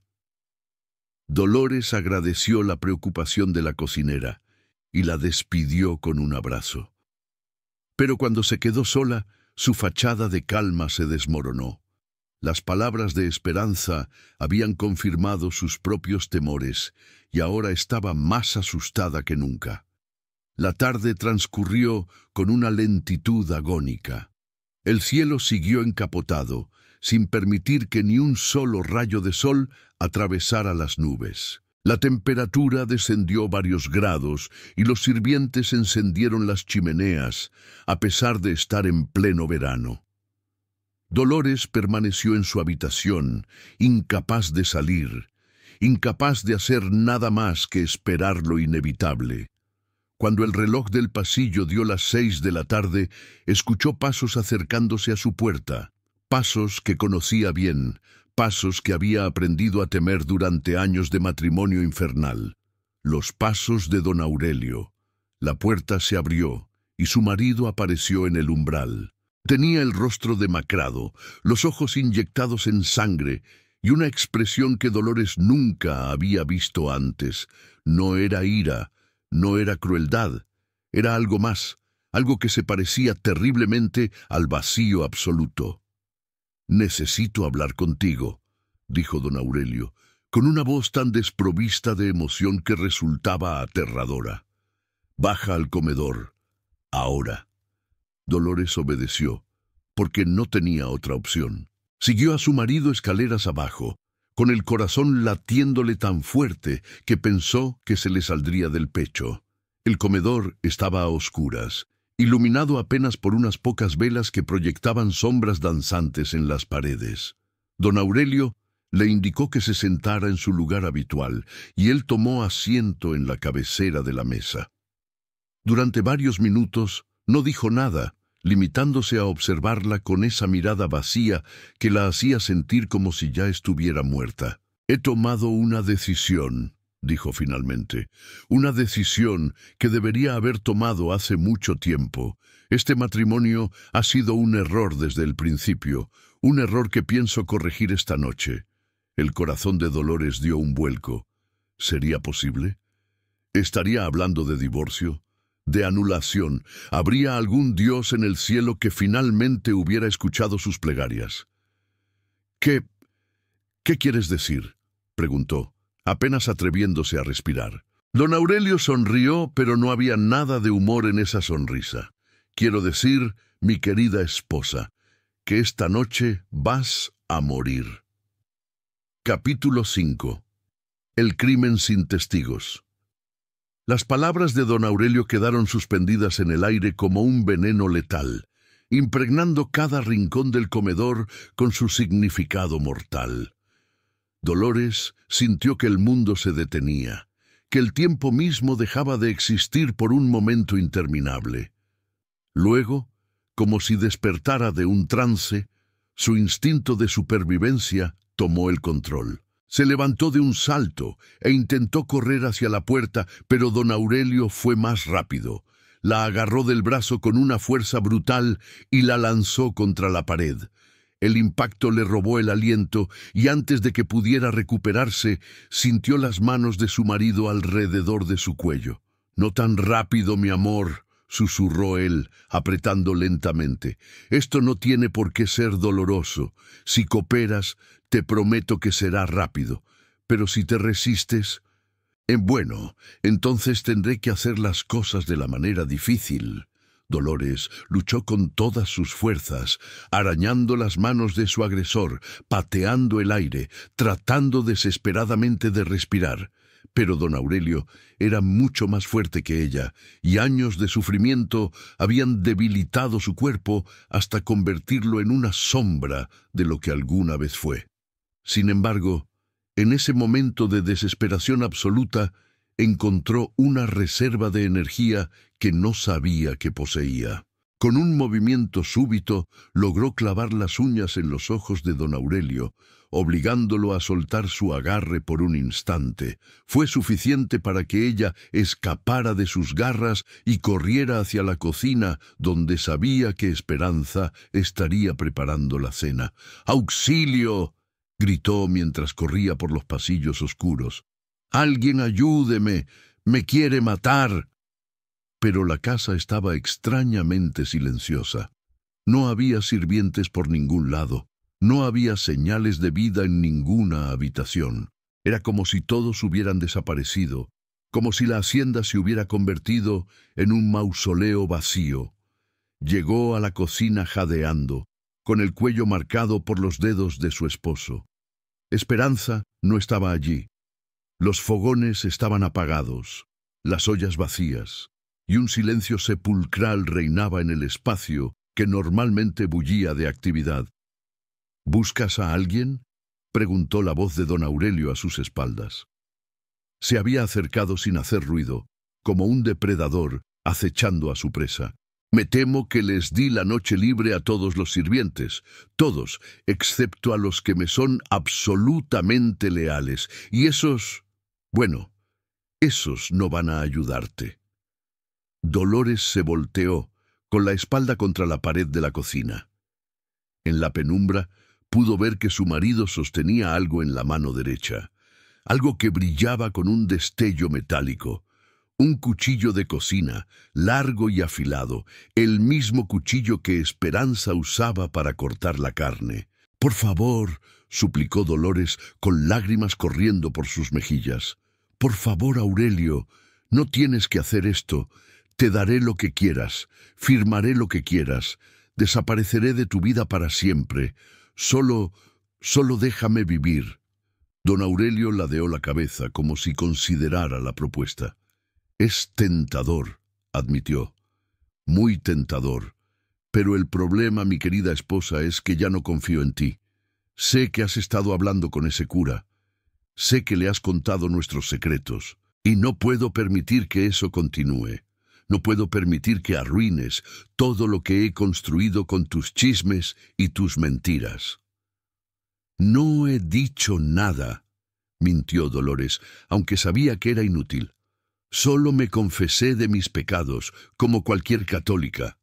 Dolores agradeció la preocupación de la cocinera y la despidió con un abrazo. Pero cuando se quedó sola, su fachada de calma se desmoronó. Las palabras de Esperanza habían confirmado sus propios temores y ahora estaba más asustada que nunca. La tarde transcurrió con una lentitud agónica. El cielo siguió encapotado, sin permitir que ni un solo rayo de sol atravesara las nubes. La temperatura descendió varios grados y los sirvientes encendieron las chimeneas, a pesar de estar en pleno verano. Dolores permaneció en su habitación, incapaz de salir, incapaz de hacer nada más que esperar lo inevitable. Cuando el reloj del pasillo dio las 6 de la tarde, escuchó pasos acercándose a su puerta, pasos que conocía bien, pasos que había aprendido a temer durante años de matrimonio infernal. Los pasos de don Aurelio. La puerta se abrió y su marido apareció en el umbral. Tenía el rostro demacrado, los ojos inyectados en sangre y una expresión que Dolores nunca había visto antes. No era ira, no era crueldad, era algo más, algo que se parecía terriblemente al vacío absoluto. «Necesito hablar contigo», dijo don Aurelio, con una voz tan desprovista de emoción que resultaba aterradora. «Baja al comedor, ahora». Dolores obedeció, porque no tenía otra opción. Siguió a su marido escaleras abajo, con el corazón latiéndole tan fuerte que pensó que se le saldría del pecho. El comedor estaba a oscuras, iluminado apenas por unas pocas velas que proyectaban sombras danzantes en las paredes. Don Aurelio le indicó que se sentara en su lugar habitual, y él tomó asiento en la cabecera de la mesa. Durante varios minutos no dijo nada, limitándose a observarla con esa mirada vacía que la hacía sentir como si ya estuviera muerta. «He tomado una decisión», dijo finalmente. «Una decisión que debería haber tomado hace mucho tiempo. Este matrimonio ha sido un error desde el principio, un error que pienso corregir esta noche». El corazón de Dolores dio un vuelco. ¿Sería posible? ¿Estaría hablando de divorcio? ¿De anulación? ¿Habría algún Dios en el cielo que finalmente hubiera escuchado sus plegarias? ¿Qué quieres decir?», preguntó, apenas atreviéndose a respirar. Don Aurelio sonrió, pero no había nada de humor en esa sonrisa. «Quiero decir, mi querida esposa, que esta noche vas a morir». Capítulo 5. El crimen sin testigos. Las palabras de don Aurelio quedaron suspendidas en el aire como un veneno letal, impregnando cada rincón del comedor con su significado mortal. Dolores sintió que el mundo se detenía, que el tiempo mismo dejaba de existir por un momento interminable. Luego, como si despertara de un trance, su instinto de supervivencia tomó el control. Se levantó de un salto e intentó correr hacia la puerta, pero don Aurelio fue más rápido. La agarró del brazo con una fuerza brutal y la lanzó contra la pared. El impacto le robó el aliento y antes de que pudiera recuperarse, sintió las manos de su marido alrededor de su cuello. «No tan rápido, mi amor», susurró él, apretando lentamente. «Esto no tiene por qué ser doloroso. Si cooperas, te prometo que será rápido. Pero si te resistes, bueno, entonces tendré que hacer las cosas de la manera difícil». Dolores luchó con todas sus fuerzas, arañando las manos de su agresor, pateando el aire, tratando desesperadamente de respirar. Pero don Aurelio era mucho más fuerte que ella, y años de sufrimiento habían debilitado su cuerpo hasta convertirlo en una sombra de lo que alguna vez fue. Sin embargo, en ese momento de desesperación absoluta, encontró una reserva de energía que no sabía que poseía. Con un movimiento súbito, logró clavar las uñas en los ojos de don Aurelio, obligándolo a soltar su agarre por un instante. Fue suficiente para que ella escapara de sus garras y corriera hacia la cocina, donde sabía que Esperanza estaría preparando la cena. ¡Auxilio!, gritó mientras corría por los pasillos oscuros. «¡Alguien ayúdeme! ¡Me quiere matar!». Pero la casa estaba extrañamente silenciosa. No había sirvientes por ningún lado. No había señales de vida en ninguna habitación. Era como si todos hubieran desaparecido, como si la hacienda se hubiera convertido en un mausoleo vacío. Llegó a la cocina jadeando, con el cuello marcado por los dedos de su esposo. Esperanza no estaba allí. Los fogones estaban apagados, las ollas vacías, y un silencio sepulcral reinaba en el espacio que normalmente bullía de actividad. «¿Buscas a alguien?», preguntó la voz de don Aurelio a sus espaldas. Se había acercado sin hacer ruido, como un depredador acechando a su presa. «Me temo que les di la noche libre a todos los sirvientes, todos, excepto a los que me son absolutamente leales, y esos no van a ayudarte». Dolores se volteó, con la espalda contra la pared de la cocina. En la penumbra pudo ver que su marido sostenía algo en la mano derecha, algo que brillaba con un destello metálico. Un cuchillo de cocina, largo y afilado, el mismo cuchillo que Esperanza usaba para cortar la carne. «Por favor», suplicó Dolores, con lágrimas corriendo por sus mejillas. «Por favor, Aurelio, no tienes que hacer esto. Te daré lo que quieras, firmaré lo que quieras, desapareceré de tu vida para siempre. Solo déjame vivir. Don Aurelio ladeó la cabeza como si considerara la propuesta. Es tentador, admitió. Muy tentador. Pero el problema, mi querida esposa, es que ya no confío en ti. Sé que has estado hablando con ese cura. Sé que le has contado nuestros secretos. Y no puedo permitir que eso continúe. No puedo permitir que arruines todo lo que he construido con tus chismes y tus mentiras. No he dicho nada, mintió Dolores, aunque sabía que era inútil. Solo me confesé de mis pecados, como cualquier católica.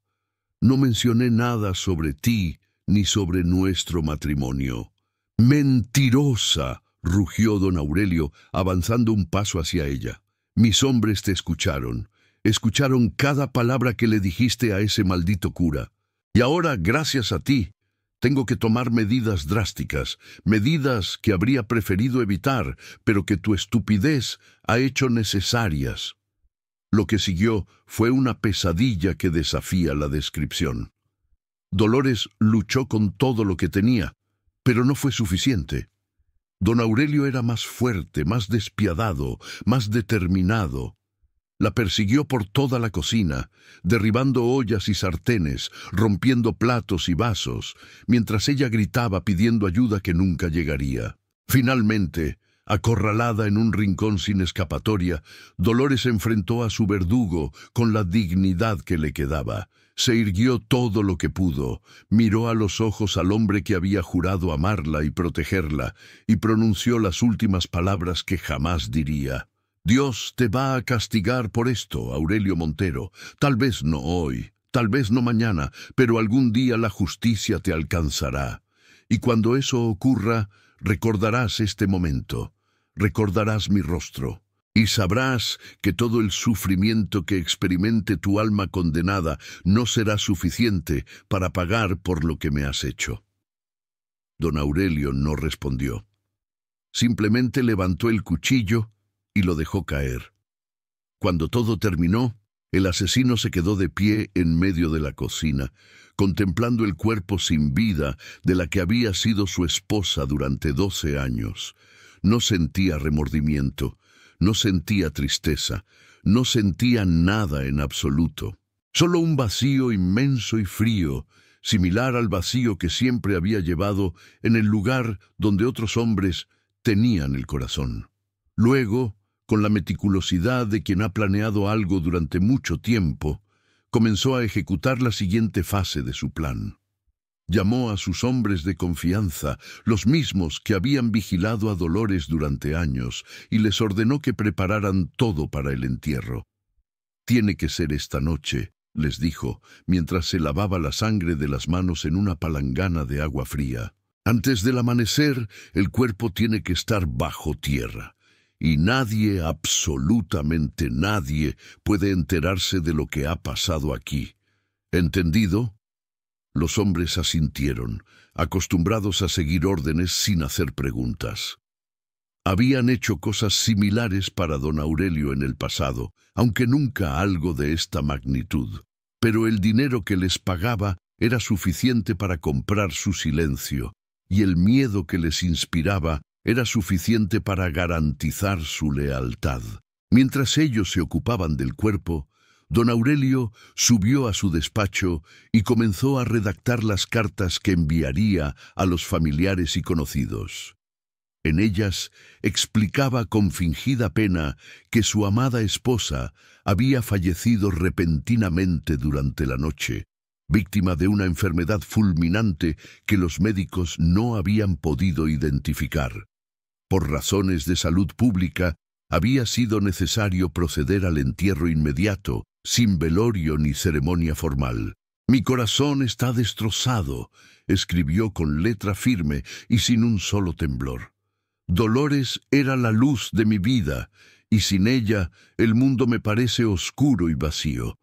No mencioné nada sobre ti ni sobre nuestro matrimonio. ¡Mentirosa!, rugió don Aurelio, avanzando un paso hacia ella. Mis hombres te escucharon. Escucharon cada palabra que le dijiste a ese maldito cura. Y ahora, gracias a ti, tengo que tomar medidas drásticas, medidas que habría preferido evitar, pero que tu estupidez ha hecho necesarias. Lo que siguió fue una pesadilla que desafía la descripción. Dolores luchó con todo lo que tenía, pero no fue suficiente. Don Aurelio era más fuerte, más despiadado, más determinado. La persiguió por toda la cocina, derribando ollas y sartenes, rompiendo platos y vasos, mientras ella gritaba pidiendo ayuda que nunca llegaría. Finalmente, acorralada en un rincón sin escapatoria, Dolores enfrentó a su verdugo con la dignidad que le quedaba. Se irguió todo lo que pudo, miró a los ojos al hombre que había jurado amarla y protegerla, y pronunció las últimas palabras que jamás diría. Dios te va a castigar por esto, Aurelio Montero. Tal vez no hoy, tal vez no mañana, pero algún día la justicia te alcanzará. Y cuando eso ocurra, recordarás este momento, recordarás mi rostro, y sabrás que todo el sufrimiento que experimente tu alma condenada no será suficiente para pagar por lo que me has hecho. Don Aurelio no respondió. Simplemente levantó el cuchillo y lo dejó caer. Cuando todo terminó, el asesino se quedó de pie en medio de la cocina, contemplando el cuerpo sin vida de la que había sido su esposa durante 12 años. No sentía remordimiento, no sentía tristeza, no sentía nada en absoluto. Solo un vacío inmenso y frío, similar al vacío que siempre había llevado en el lugar donde otros hombres tenían el corazón. Luego, con la meticulosidad de quien ha planeado algo durante mucho tiempo, comenzó a ejecutar la siguiente fase de su plan. Llamó a sus hombres de confianza, los mismos que habían vigilado a Dolores durante años, y les ordenó que prepararan todo para el entierro. «Tiene que ser esta noche», les dijo, mientras se lavaba la sangre de las manos en una palangana de agua fría. «Antes del amanecer, el cuerpo tiene que estar bajo tierra. Y nadie, absolutamente nadie, puede enterarse de lo que ha pasado aquí. ¿Entendido?» Los hombres asintieron, acostumbrados a seguir órdenes sin hacer preguntas. Habían hecho cosas similares para don Aurelio en el pasado, aunque nunca algo de esta magnitud. Pero el dinero que les pagaba era suficiente para comprar su silencio, y el miedo que les inspiraba era suficiente para garantizar su lealtad. Mientras ellos se ocupaban del cuerpo, don Aurelio subió a su despacho y comenzó a redactar las cartas que enviaría a los familiares y conocidos. En ellas explicaba con fingida pena que su amada esposa había fallecido repentinamente durante la noche, víctima de una enfermedad fulminante que los médicos no habían podido identificar. Por razones de salud pública, había sido necesario proceder al entierro inmediato, sin velorio ni ceremonia formal. «Mi corazón está destrozado», escribió con letra firme y sin un solo temblor. «Dolores era la luz de mi vida, y sin ella el mundo me parece oscuro y vacío.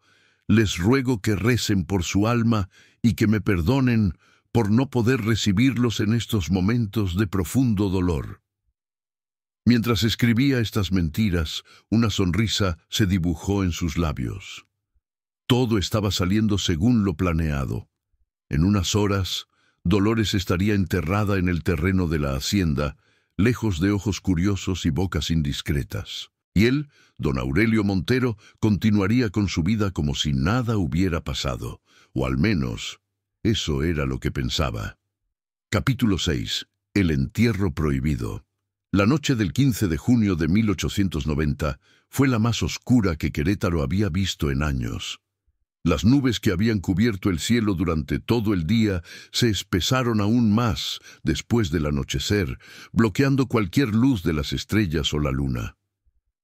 Les ruego que recen por su alma y que me perdonen por no poder recibirlos en estos momentos de profundo dolor». Mientras escribía estas mentiras, una sonrisa se dibujó en sus labios. Todo estaba saliendo según lo planeado. En unas horas, Dolores estaría enterrada en el terreno de la hacienda, lejos de ojos curiosos y bocas indiscretas. Y él, don Aurelio Montero, continuaría con su vida como si nada hubiera pasado, o al menos, eso era lo que pensaba. Capítulo 6. El entierro prohibido. La noche del 15 de junio de 1890 fue la más oscura que Querétaro había visto en años. Las nubes que habían cubierto el cielo durante todo el día se espesaron aún más después del anochecer, bloqueando cualquier luz de las estrellas o la luna.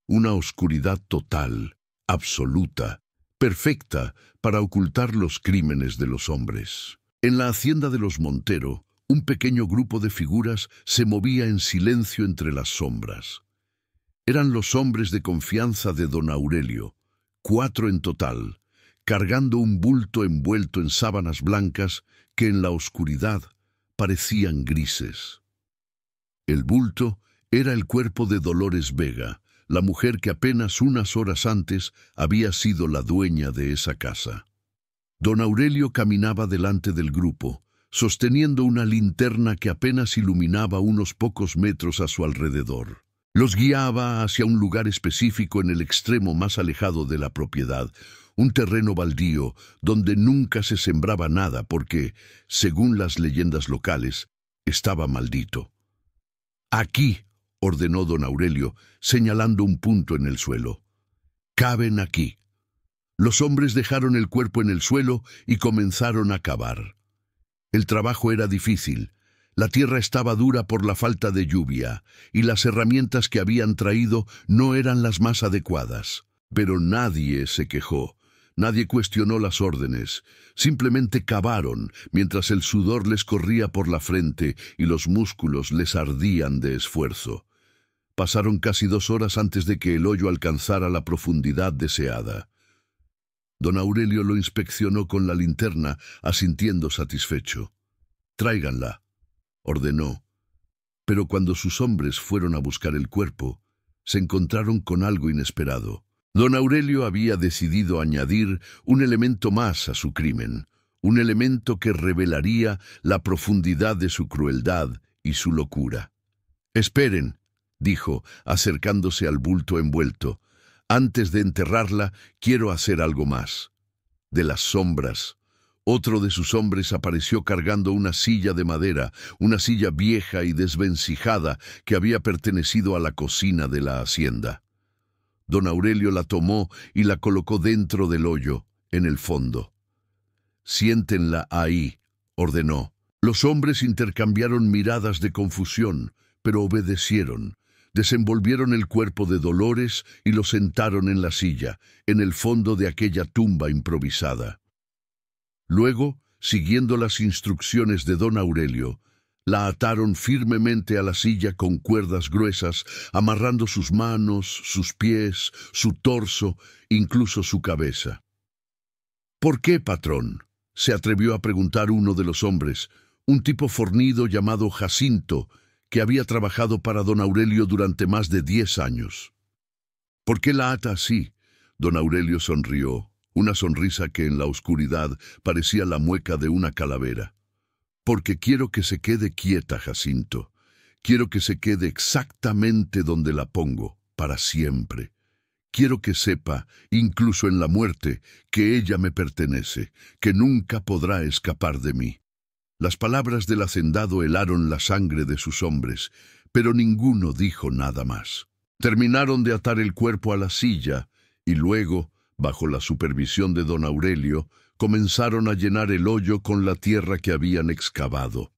Una oscuridad total, absoluta, perfecta para ocultar los crímenes de los hombres. En la hacienda de los Montero, un pequeño grupo de figuras se movía en silencio entre las sombras. Eran los hombres de confianza de don Aurelio, 4 en total, cargando un bulto envuelto en sábanas blancas que en la oscuridad parecían grises. El bulto era el cuerpo de Dolores Vega, la mujer que apenas unas horas antes había sido la dueña de esa casa. Don Aurelio caminaba delante del grupo, sosteniendo una linterna que apenas iluminaba unos pocos metros a su alrededor. Los guiaba hacia un lugar específico en el extremo más alejado de la propiedad, un terreno baldío donde nunca se sembraba nada porque, según las leyendas locales, estaba maldito. «Aquí», ordenó don Aurelio, señalando un punto en el suelo. «Caben aquí». Los hombres dejaron el cuerpo en el suelo y comenzaron a cavar. El trabajo era difícil. La tierra estaba dura por la falta de lluvia, y las herramientas que habían traído no eran las más adecuadas. Pero nadie se quejó. Nadie cuestionó las órdenes, simplemente cavaron mientras el sudor les corría por la frente y los músculos les ardían de esfuerzo. Pasaron casi 2 horas antes de que el hoyo alcanzara la profundidad deseada. Don Aurelio lo inspeccionó con la linterna, asintiendo satisfecho. «Tráiganla», ordenó. Pero cuando sus hombres fueron a buscar el cuerpo, se encontraron con algo inesperado. Don Aurelio había decidido añadir un elemento más a su crimen, un elemento que revelaría la profundidad de su crueldad y su locura. «Esperen», dijo, acercándose al bulto envuelto. «Antes de enterrarla, quiero hacer algo más». De las sombras, otro de sus hombres apareció cargando una silla de madera, una silla vieja y desvencijada que había pertenecido a la cocina de la hacienda. Don Aurelio la tomó y la colocó dentro del hoyo, en el fondo. «Siéntenla ahí», ordenó. Los hombres intercambiaron miradas de confusión, pero obedecieron. Desenvolvieron el cuerpo de Dolores y lo sentaron en la silla, en el fondo de aquella tumba improvisada. Luego, siguiendo las instrucciones de don Aurelio, la ataron firmemente a la silla con cuerdas gruesas, amarrando sus manos, sus pies, su torso, incluso su cabeza. «¿Por qué, patrón?», se atrevió a preguntar uno de los hombres, un tipo fornido llamado Jacinto, que había trabajado para don Aurelio durante más de 10 años. «¿Por qué la ata así?». Don Aurelio sonrió, una sonrisa que en la oscuridad parecía la mueca de una calavera. «Porque quiero que se quede quieta, Jacinto. Quiero que se quede exactamente donde la pongo, para siempre. Quiero que sepa, incluso en la muerte, que ella me pertenece, que nunca podrá escapar de mí». Las palabras del hacendado helaron la sangre de sus hombres, pero ninguno dijo nada más. Terminaron de atar el cuerpo a la silla y luego, bajo la supervisión de don Aurelio, comenzaron a llenar el hoyo con la tierra que habían excavado.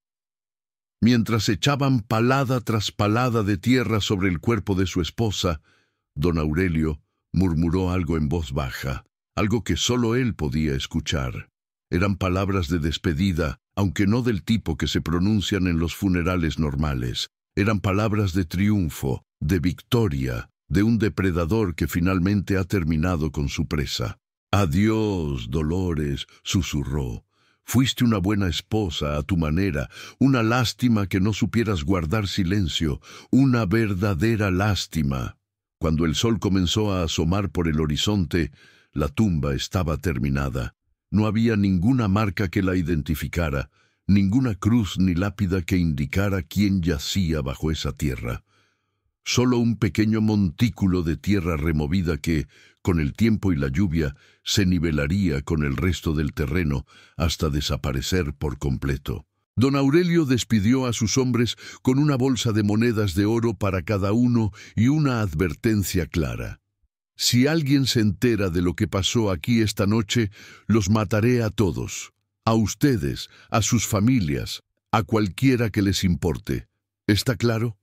Mientras echaban palada tras palada de tierra sobre el cuerpo de su esposa, don Aurelio murmuró algo en voz baja, algo que solo él podía escuchar. Eran palabras de despedida, aunque no del tipo que se pronuncian en los funerales normales. Eran palabras de triunfo, de victoria, de un depredador que finalmente ha terminado con su presa. «Adiós, Dolores», susurró. «Fuiste una buena esposa a tu manera, una lástima que no supieras guardar silencio, una verdadera lástima». Cuando el sol comenzó a asomar por el horizonte, La tumba estaba terminada. No había ninguna marca que la identificara, ninguna cruz ni lápida que indicara quién yacía bajo esa tierra. Solo un pequeño montículo de tierra removida que, con el tiempo y la lluvia, se nivelaría con el resto del terreno hasta desaparecer por completo. Don Aurelio despidió a sus hombres con una bolsa de monedas de oro para cada uno y una advertencia clara. Si alguien se entera de lo que pasó aquí esta noche, los mataré a todos, a ustedes, a sus familias, a cualquiera que les importe. ¿Está claro?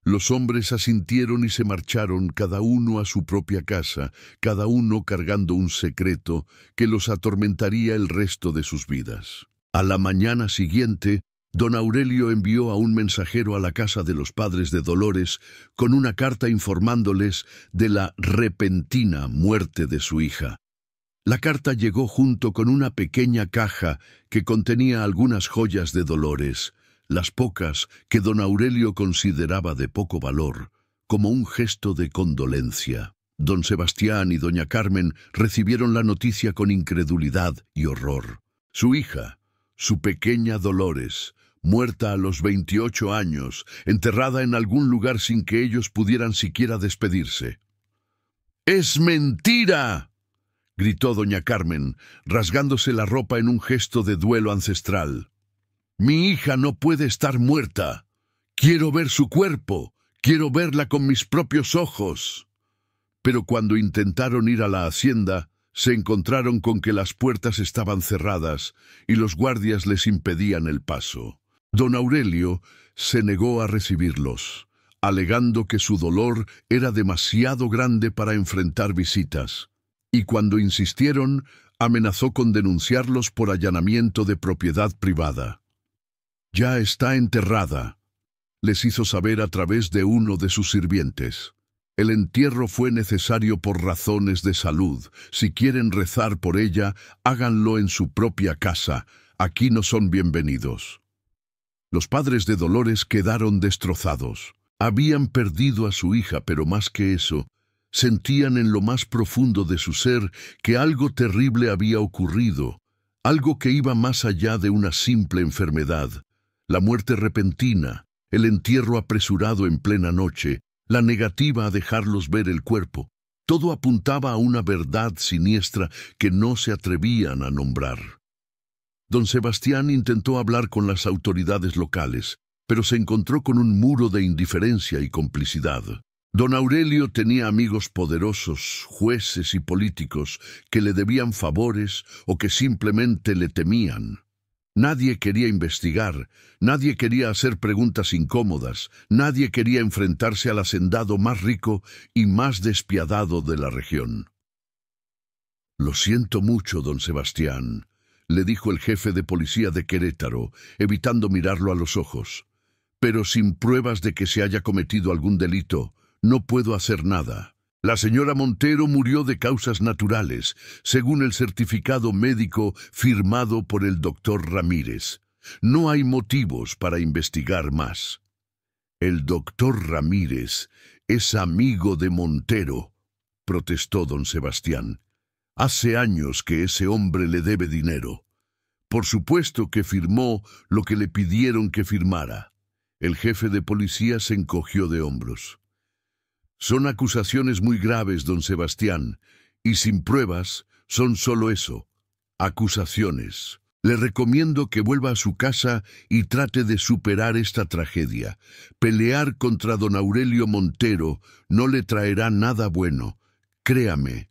Los hombres asintieron y se marcharon, cada uno a su propia casa, cada uno cargando un secreto que los atormentaría el resto de sus vidas. A la mañana siguiente, don Aurelio envió a un mensajero a la casa de los padres de Dolores con una carta informándoles de la repentina muerte de su hija. La carta llegó junto con una pequeña caja que contenía algunas joyas de Dolores, las pocas que don Aurelio consideraba de poco valor, como un gesto de condolencia. Don Sebastián y doña Carmen recibieron la noticia con incredulidad y horror. Su hija, su pequeña Dolores, muerta a los 28 años, enterrada en algún lugar sin que ellos pudieran siquiera despedirse. ¡Es mentira!, gritó doña Carmen, rasgándose la ropa en un gesto de duelo ancestral. Mi hija no puede estar muerta. Quiero ver su cuerpo. Quiero verla con mis propios ojos. Pero cuando intentaron ir a la hacienda, se encontraron con que las puertas estaban cerradas y los guardias les impedían el paso. Don Aurelio se negó a recibirlos, alegando que su dolor era demasiado grande para enfrentar visitas, y cuando insistieron, amenazó con denunciarlos por allanamiento de propiedad privada. Ya está enterrada, les hizo saber a través de uno de sus sirvientes. El entierro fue necesario por razones de salud. Si quieren rezar por ella, háganlo en su propia casa. Aquí no son bienvenidos. Los padres de Dolores quedaron destrozados. Habían perdido a su hija, pero más que eso, sentían en lo más profundo de su ser que algo terrible había ocurrido, algo que iba más allá de una simple enfermedad. La muerte repentina, el entierro apresurado en plena noche, la negativa a dejarlos ver el cuerpo, todo apuntaba a una verdad siniestra que no se atrevían a nombrar. Don Sebastián intentó hablar con las autoridades locales, pero se encontró con un muro de indiferencia y complicidad. Don Aurelio tenía amigos poderosos, jueces y políticos que le debían favores o que simplemente le temían. Nadie quería investigar, nadie quería hacer preguntas incómodas, nadie quería enfrentarse al hacendado más rico y más despiadado de la región. «Lo siento mucho, don Sebastián», le dijo el jefe de policía de Querétaro, evitando mirarlo a los ojos. «Pero sin pruebas de que se haya cometido algún delito, no puedo hacer nada. La señora Montero murió de causas naturales, según el certificado médico firmado por el doctor Ramírez. No hay motivos para investigar más». «El doctor Ramírez es amigo de Montero», protestó don Sebastián. «Hace años que ese hombre le debe dinero. Por supuesto que firmó lo que le pidieron que firmara». El jefe de policía se encogió de hombros. «Son acusaciones muy graves, don Sebastián, y sin pruebas son solo eso, acusaciones. Le recomiendo que vuelva a su casa y trate de superar esta tragedia. Pelear contra don Aurelio Montero no le traerá nada bueno, créame».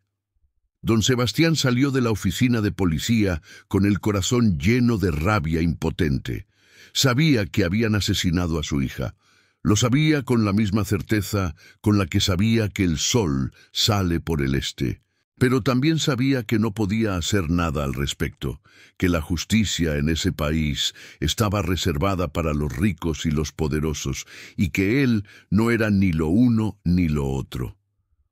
Don Sebastián salió de la oficina de policía con el corazón lleno de rabia impotente. Sabía que habían asesinado a su hija. Lo sabía con la misma certeza con la que sabía que el sol sale por el este. Pero también sabía que no podía hacer nada al respecto, que la justicia en ese país estaba reservada para los ricos y los poderosos, y que él no era ni lo uno ni lo otro.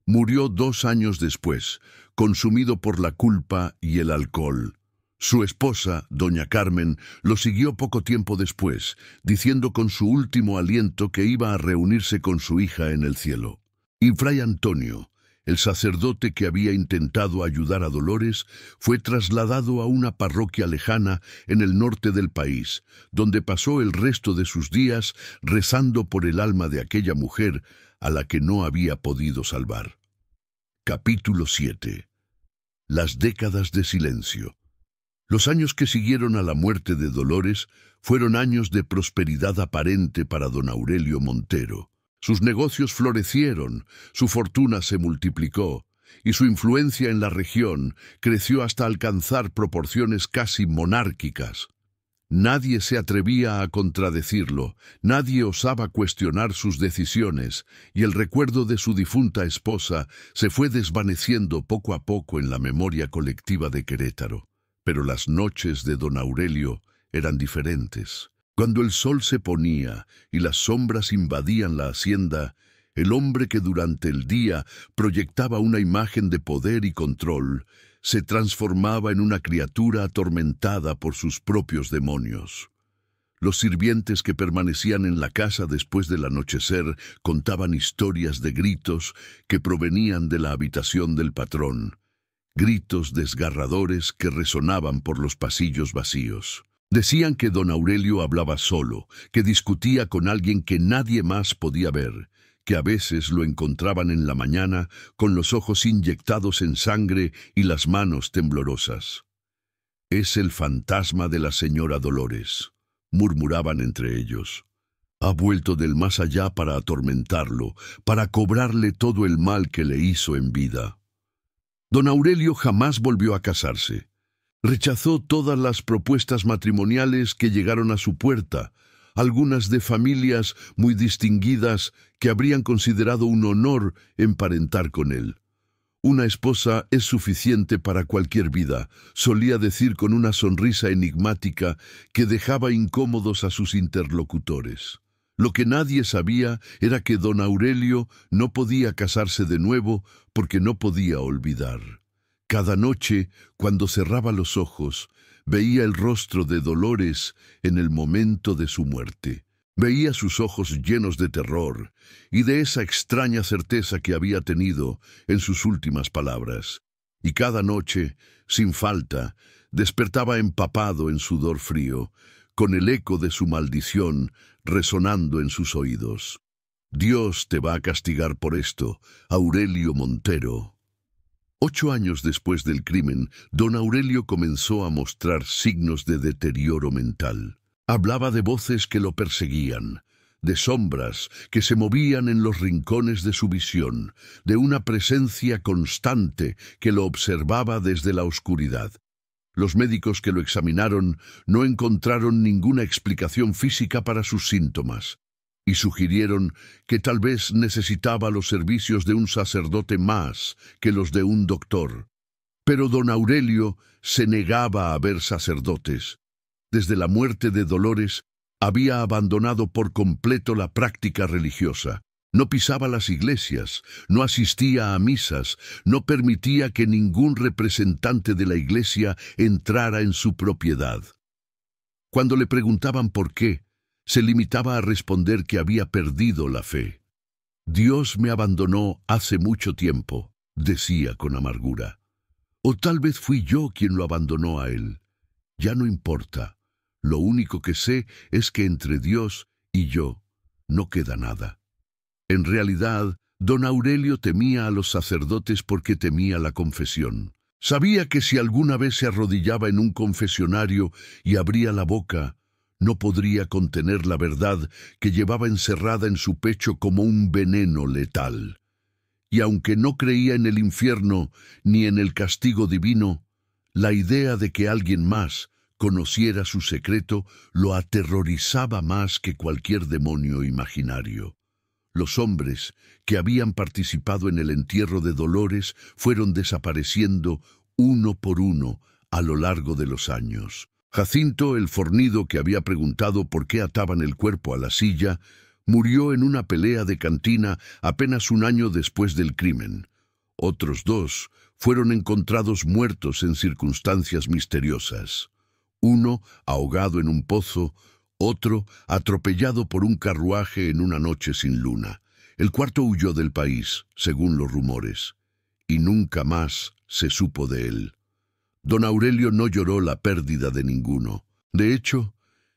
Murió 2 años después, consumido por la culpa y el alcohol. Su esposa, doña Carmen, lo siguió poco tiempo después, diciendo con su último aliento que iba a reunirse con su hija en el cielo. Y fray Antonio, El sacerdote que había intentado ayudar a Dolores fue trasladado a una parroquia lejana en el norte del país, donde pasó el resto de sus días rezando por el alma de aquella mujer a la que no había podido salvar. Capítulo 7. Las décadas de silencio. Los años que siguieron a la muerte de Dolores fueron años de prosperidad aparente para don Aurelio Montero. Sus negocios florecieron, su fortuna se multiplicó, y su influencia en la región creció hasta alcanzar proporciones casi monárquicas. Nadie se atrevía a contradecirlo, nadie osaba cuestionar sus decisiones, y el recuerdo de su difunta esposa se fue desvaneciendo poco a poco en la memoria colectiva de Querétaro. Pero las noches de don Aurelio eran diferentes. Cuando el sol se ponía y las sombras invadían la hacienda, el hombre que durante el día proyectaba una imagen de poder y control, se transformaba en una criatura atormentada por sus propios demonios. Los sirvientes que permanecían en la casa después del anochecer contaban historias de gritos que provenían de la habitación del patrón, gritos desgarradores que resonaban por los pasillos vacíos. Decían que don Aurelio hablaba solo, que discutía con alguien que nadie más podía ver, que a veces lo encontraban en la mañana con los ojos inyectados en sangre y las manos temblorosas. «Es el fantasma de la señora Dolores», murmuraban entre ellos. «Ha vuelto del más allá para atormentarlo, para cobrarle todo el mal que le hizo en vida». Don Aurelio jamás volvió a casarse. Rechazó todas las propuestas matrimoniales que llegaron a su puerta, algunas de familias muy distinguidas que habrían considerado un honor emparentar con él. «Una esposa es suficiente para cualquier vida», solía decir con una sonrisa enigmática que dejaba incómodos a sus interlocutores. Lo que nadie sabía era que don Aurelio no podía casarse de nuevo porque no podía olvidar. Cada noche, cuando cerraba los ojos, veía el rostro de Dolores en el momento de su muerte. Veía sus ojos llenos de terror y de esa extraña certeza que había tenido en sus últimas palabras. Y cada noche, sin falta, despertaba empapado en sudor frío, con el eco de su maldición resonando en sus oídos. «Dios te va a castigar por esto, Aurelio Montero». 8 años después del crimen, don Aurelio comenzó a mostrar signos de deterioro mental. Hablaba de voces que lo perseguían, de sombras que se movían en los rincones de su visión, de una presencia constante que lo observaba desde la oscuridad. Los médicos que lo examinaron no encontraron ninguna explicación física para sus síntomas, y sugirieron que tal vez necesitaba los servicios de un sacerdote más que los de un doctor. Pero don Aurelio se negaba a ver sacerdotes. Desde la muerte de Dolores, había abandonado por completo la práctica religiosa. No pisaba las iglesias, no asistía a misas, no permitía que ningún representante de la iglesia entrara en su propiedad. Cuando le preguntaban por qué, se limitaba a responder que había perdido la fe. «Dios me abandonó hace mucho tiempo», decía con amargura. «O tal vez fui yo quien lo abandonó a él. Ya no importa. Lo único que sé es que entre Dios y yo no queda nada». En realidad, don Aurelio temía a los sacerdotes porque temía la confesión. Sabía que si alguna vez se arrodillaba en un confesionario y abría la boca, no podría contener la verdad que llevaba encerrada en su pecho como un veneno letal. Y aunque no creía en el infierno ni en el castigo divino, la idea de que alguien más conociera su secreto lo aterrorizaba más que cualquier demonio imaginario. Los hombres que habían participado en el entierro de Dolores fueron desapareciendo uno por uno a lo largo de los años. Jacinto, el fornido que había preguntado por qué ataban el cuerpo a la silla, murió en una pelea de cantina apenas un año después del crimen. Otros 2 fueron encontrados muertos en circunstancias misteriosas. Uno ahogado en un pozo, otro atropellado por un carruaje en una noche sin luna. El cuarto huyó del país, según los rumores. y nunca más se supo de él. Don Aurelio no lloró la pérdida de ninguno. De hecho,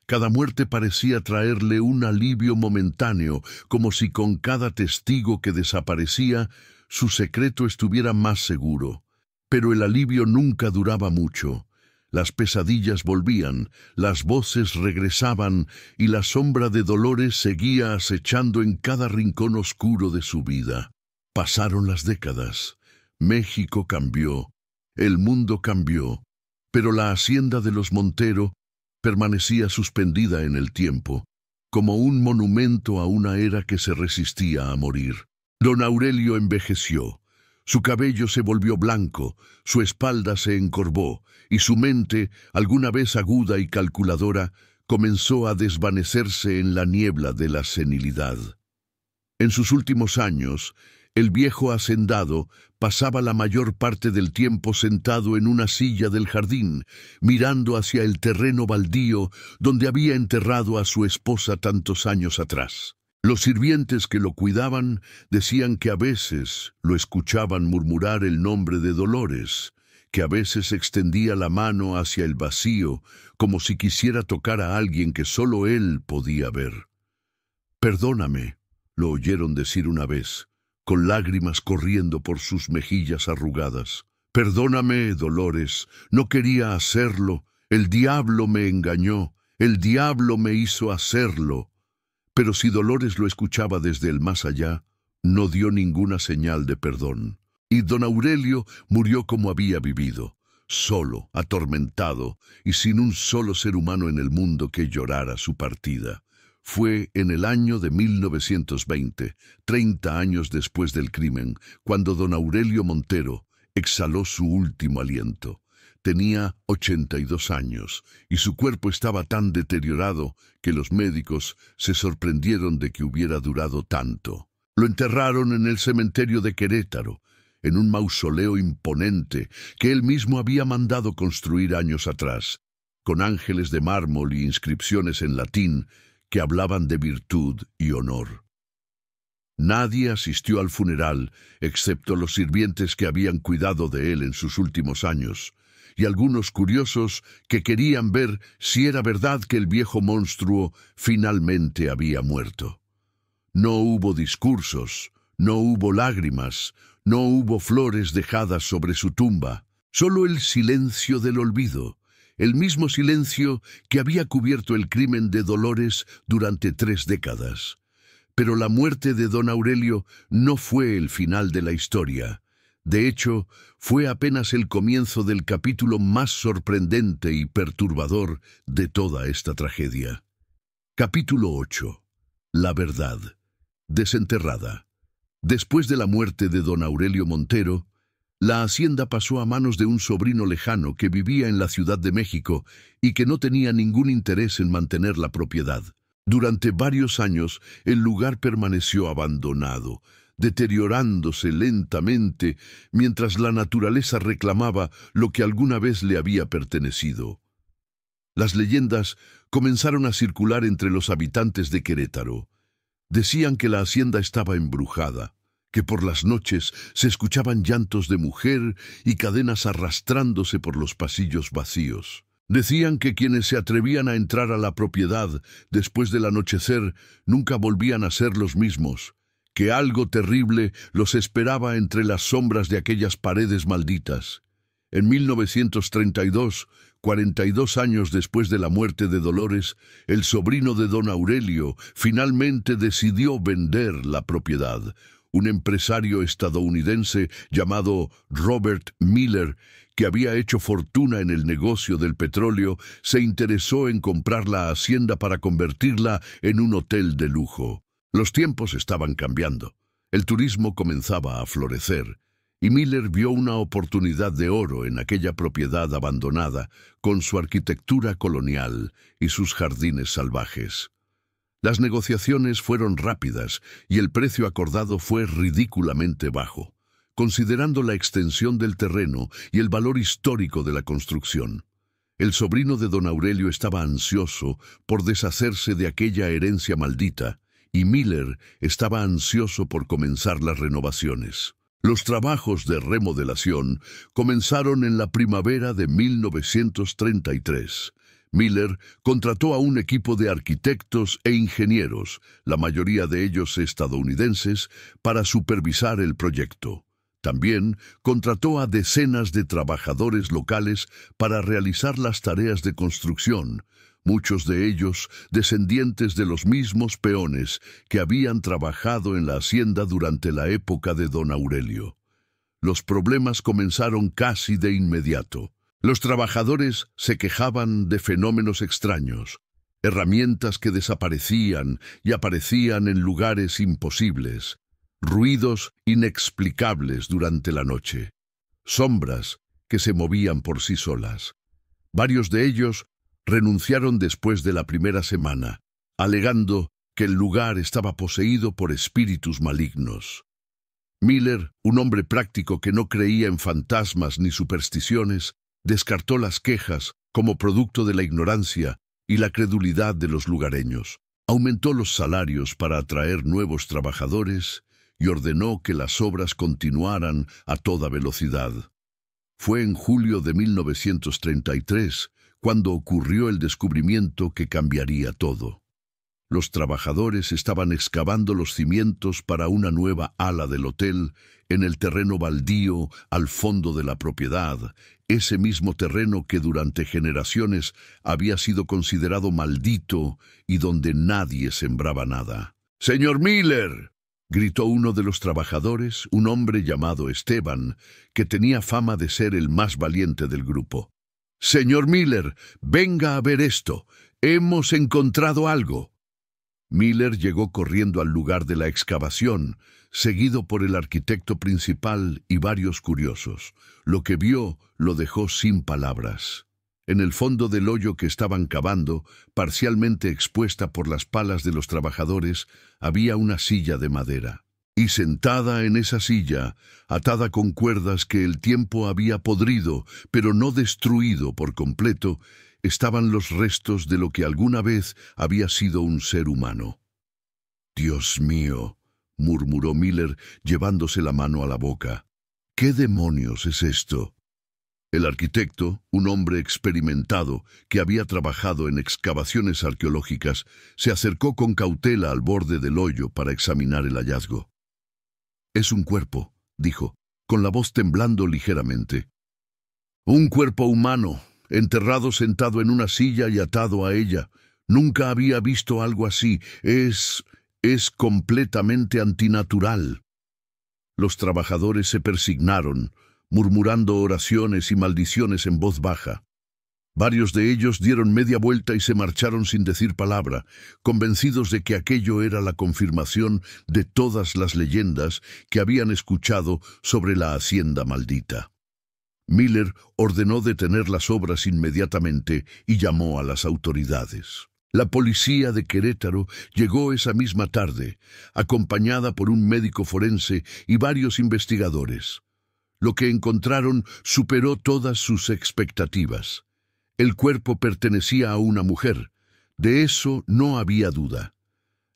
cada muerte parecía traerle un alivio momentáneo, como si con cada testigo que desaparecía, su secreto estuviera más seguro. Pero el alivio nunca duraba mucho. Las pesadillas volvían, las voces regresaban y la sombra de Dolores seguía acechando en cada rincón oscuro de su vida. Pasaron las décadas. México cambió. El mundo cambió. Pero la hacienda de los Montero permanecía suspendida en el tiempo, como un monumento a una era que se resistía a morir. Don Aurelio envejeció. Su cabello se volvió blanco, su espalda se encorvó, y su mente, alguna vez aguda y calculadora, comenzó a desvanecerse en la niebla de la senilidad. En sus últimos años, el viejo hacendado pasaba la mayor parte del tiempo sentado en una silla del jardín, mirando hacia el terreno baldío donde había enterrado a su esposa tantos años atrás. Los sirvientes que lo cuidaban decían que a veces lo escuchaban murmurar el nombre de Dolores, que a veces extendía la mano hacia el vacío, como si quisiera tocar a alguien que solo él podía ver. «Perdóname», lo oyeron decir una vez, con lágrimas corriendo por sus mejillas arrugadas. «Perdóname, Dolores, no quería hacerlo, el diablo me engañó, el diablo me hizo hacerlo». Pero si Dolores lo escuchaba desde el más allá, no dio ninguna señal de perdón. Y don Aurelio murió como había vivido, solo, atormentado y sin un solo ser humano en el mundo que llorara su partida. Fue en el año de 1920, 30 años después del crimen, cuando don Aurelio Montero exhaló su último aliento. Tenía 82 años y su cuerpo estaba tan deteriorado que los médicos se sorprendieron de que hubiera durado tanto. Lo enterraron en el cementerio de Querétaro, en un mausoleo imponente que él mismo había mandado construir años atrás, con ángeles de mármol y inscripciones en latín que hablaban de virtud y honor. Nadie asistió al funeral, excepto los sirvientes que habían cuidado de él en sus últimos años, y algunos curiosos que querían ver si era verdad que el viejo monstruo finalmente había muerto. No hubo discursos, no hubo lágrimas, no hubo flores dejadas sobre su tumba, solo el silencio del olvido, el mismo silencio que había cubierto el crimen de Dolores durante 3 décadas. Pero la muerte de don Aurelio no fue el final de la historia. De hecho, fue apenas el comienzo del capítulo más sorprendente y perturbador de toda esta tragedia. Capítulo 8. La verdad. Desenterrada. Después de la muerte de don Aurelio Montero, la hacienda pasó a manos de un sobrino lejano que vivía en la Ciudad de México y que no tenía ningún interés en mantener la propiedad. Durante varios años, el lugar permaneció abandonado, deteriorándose lentamente, mientras la naturaleza reclamaba lo que alguna vez le había pertenecido. Las leyendas comenzaron a circular entre los habitantes de Querétaro. Decían que la hacienda estaba embrujada, que por las noches se escuchaban llantos de mujer y cadenas arrastrándose por los pasillos vacíos. Decían que quienes se atrevían a entrar a la propiedad después del anochecer nunca volvían a ser los mismos, que algo terrible los esperaba entre las sombras de aquellas paredes malditas. En 1932, 42 años después de la muerte de Dolores, el sobrino de don Aurelio finalmente decidió vender la propiedad. Un empresario estadounidense llamado Robert Miller, que había hecho fortuna en el negocio del petróleo, se interesó en comprar la hacienda para convertirla en un hotel de lujo. Los tiempos estaban cambiando. El turismo comenzaba a florecer, y Miller vio una oportunidad de oro en aquella propiedad abandonada, con su arquitectura colonial y sus jardines salvajes. Las negociaciones fueron rápidas y el precio acordado fue ridículamente bajo, considerando la extensión del terreno y el valor histórico de la construcción. El sobrino de don Aurelio estaba ansioso por deshacerse de aquella herencia maldita, y Miller estaba ansioso por comenzar las renovaciones. Los trabajos de remodelación comenzaron en la primavera de 1933. Miller contrató a un equipo de arquitectos e ingenieros, la mayoría de ellos estadounidenses, para supervisar el proyecto. También contrató a decenas de trabajadores locales para realizar las tareas de construcción, muchos de ellos descendientes de los mismos peones que habían trabajado en la hacienda durante la época de don Aurelio. Los problemas comenzaron casi de inmediato. Los trabajadores se quejaban de fenómenos extraños, herramientas que desaparecían y aparecían en lugares imposibles, ruidos inexplicables durante la noche, sombras que se movían por sí solas. Varios de ellos renunciaron después de la primera semana, alegando que el lugar estaba poseído por espíritus malignos. Miller, un hombre práctico que no creía en fantasmas ni supersticiones, descartó las quejas como producto de la ignorancia y la credulidad de los lugareños. Aumentó los salarios para atraer nuevos trabajadores y ordenó que las obras continuaran a toda velocidad. Fue en julio de 1933 cuando ocurrió el descubrimiento que cambiaría todo. Los trabajadores estaban excavando los cimientos para una nueva ala del hotel en el terreno baldío al fondo de la propiedad, ese mismo terreno que durante generaciones había sido considerado maldito y donde nadie sembraba nada. «¡Señor Miller!», gritó uno de los trabajadores, un hombre llamado Esteban, que tenía fama de ser el más valiente del grupo. «Señor Miller, venga a ver esto. Hemos encontrado algo». Miller llegó corriendo al lugar de la excavación, seguido por el arquitecto principal y varios curiosos. Lo que vio lo dejó sin palabras. En el fondo del hoyo que estaban cavando, parcialmente expuesta por las palas de los trabajadores, había una silla de madera. Y sentada en esa silla, atada con cuerdas que el tiempo había podrido, pero no destruido por completo, estaban los restos de lo que alguna vez había sido un ser humano. «Dios mío», murmuró Miller, llevándose la mano a la boca. «¿Qué demonios es esto?». El arquitecto, un hombre experimentado que había trabajado en excavaciones arqueológicas, se acercó con cautela al borde del hoyo para examinar el hallazgo. «Es un cuerpo», dijo, con la voz temblando ligeramente. «Un cuerpo humano, enterrado sentado en una silla y atado a ella. Nunca había visto algo así. Es completamente antinatural». Los trabajadores se persignaron, murmurando oraciones y maldiciones en voz baja. Varios de ellos dieron media vuelta y se marcharon sin decir palabra, convencidos de que aquello era la confirmación de todas las leyendas que habían escuchado sobre la hacienda maldita. Miller ordenó detener las obras inmediatamente y llamó a las autoridades. La policía de Querétaro llegó esa misma tarde, acompañada por un médico forense y varios investigadores. Lo que encontraron superó todas sus expectativas. El cuerpo pertenecía a una mujer, de eso no había duda.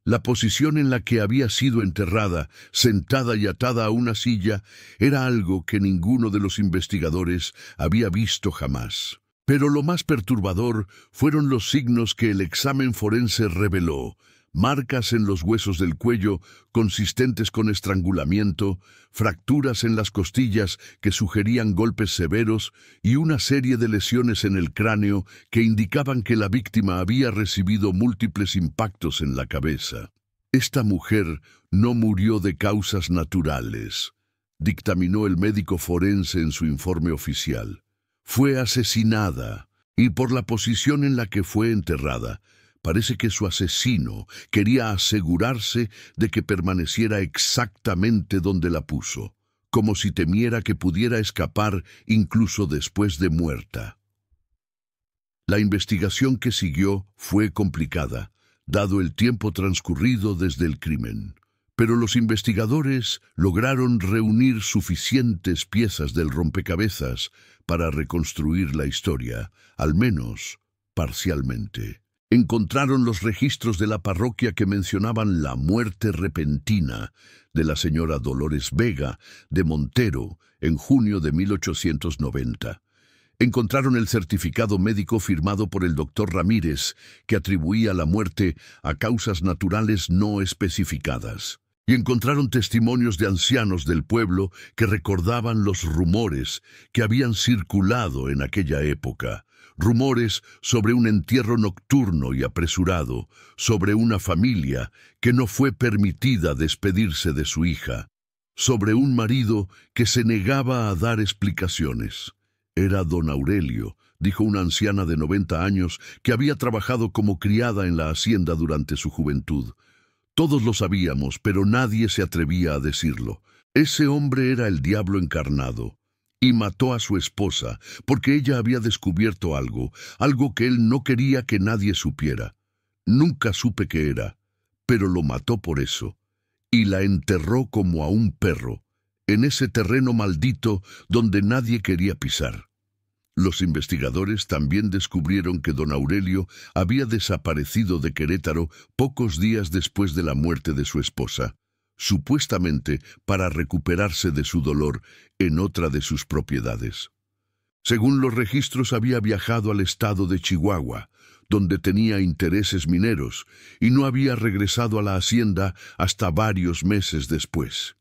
La posición en la que había sido enterrada, sentada y atada a una silla, era algo que ninguno de los investigadores había visto jamás. Pero lo más perturbador fueron los signos que el examen forense reveló: marcas en los huesos del cuello consistentes con estrangulamiento, fracturas en las costillas que sugerían golpes severos y una serie de lesiones en el cráneo que indicaban que la víctima había recibido múltiples impactos en la cabeza. «Esta mujer no murió de causas naturales», dictaminó el médico forense en su informe oficial. «Fue asesinada, y por la posición en la que fue enterrada, parece que su asesino quería asegurarse de que permaneciera exactamente donde la puso, como si temiera que pudiera escapar incluso después de muerta». La investigación que siguió fue complicada, dado el tiempo transcurrido desde el crimen. Pero los investigadores lograron reunir suficientes piezas del rompecabezas para reconstruir la historia, al menos parcialmente. Encontraron los registros de la parroquia que mencionaban la muerte repentina de la señora Dolores Vega de Montero en junio de 1890. Encontraron el certificado médico firmado por el doctor Ramírez, que atribuía la muerte a causas naturales no especificadas. Y encontraron testimonios de ancianos del pueblo que recordaban los rumores que habían circulado en aquella época. Rumores sobre un entierro nocturno y apresurado, sobre una familia que no fue permitida despedirse de su hija, sobre un marido que se negaba a dar explicaciones. Era don Aurelio, dijo una anciana de 90 años que había trabajado como criada en la hacienda durante su juventud. Todos lo sabíamos, pero nadie se atrevía a decirlo. Ese hombre era el diablo encarnado, y mató a su esposa porque ella había descubierto algo que él no quería que nadie supiera. Nunca supe qué era, pero lo mató por eso, y la enterró como a un perro, en ese terreno maldito donde nadie quería pisar. Los investigadores también descubrieron que don Aurelio había desaparecido de Querétaro pocos días después de la muerte de su esposa, supuestamente para recuperarse de su dolor en otra de sus propiedades. Según los registros, había viajado al estado de Chihuahua, donde tenía intereses mineros, y no había regresado a la hacienda hasta varios meses después.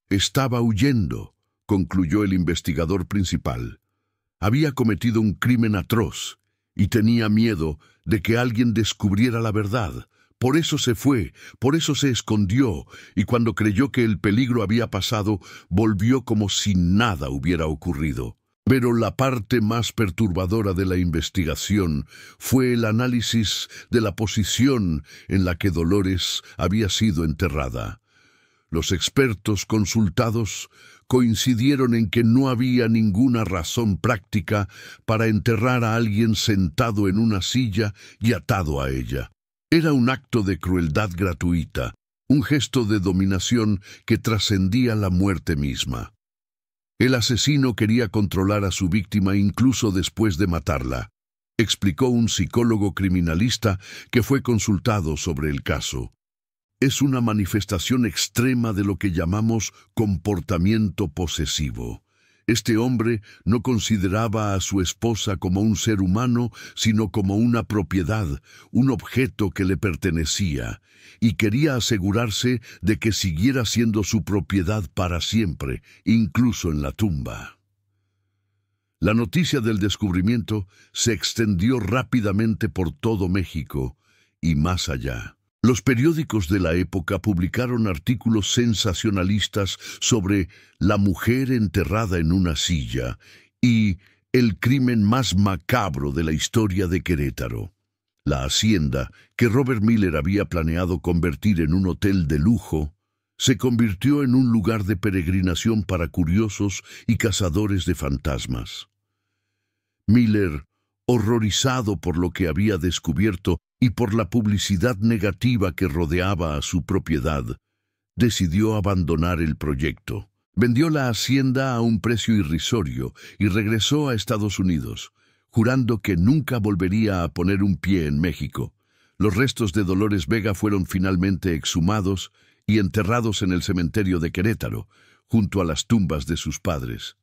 Estaba huyendo, concluyó el investigador principal. Había cometido un crimen atroz y tenía miedo de que alguien descubriera la verdad. Por eso se fue, por eso se escondió, y cuando creyó que el peligro había pasado, volvió como si nada hubiera ocurrido. Pero la parte más perturbadora de la investigación fue el análisis de la posición en la que Dolores había sido enterrada. Los expertos consultados coincidieron en que no había ninguna razón práctica para enterrar a alguien sentado en una silla y atado a ella. Era un acto de crueldad gratuita, un gesto de dominación que trascendía la muerte misma. El asesino quería controlar a su víctima incluso después de matarla, explicó un psicólogo criminalista que fue consultado sobre el caso. Es una manifestación extrema de lo que llamamos comportamiento posesivo. Este hombre no consideraba a su esposa como un ser humano, sino como una propiedad, un objeto que le pertenecía, y quería asegurarse de que siguiera siendo su propiedad para siempre, incluso en la tumba. La noticia del descubrimiento se extendió rápidamente por todo México y más allá. Los periódicos de la época publicaron artículos sensacionalistas sobre la mujer enterrada en una silla y el crimen más macabro de la historia de Querétaro. La hacienda, que Robert Miller había planeado convertir en un hotel de lujo, se convirtió en un lugar de peregrinación para curiosos y cazadores de fantasmas. Miller, horrorizado por lo que había descubierto y por la publicidad negativa que rodeaba a su propiedad, decidió abandonar el proyecto. Vendió la hacienda a un precio irrisorio y regresó a Estados Unidos, jurando que nunca volvería a poner un pie en México. Los restos de Dolores Vega fueron finalmente exhumados y enterrados en el cementerio de Querétaro, junto a las tumbas de sus padres.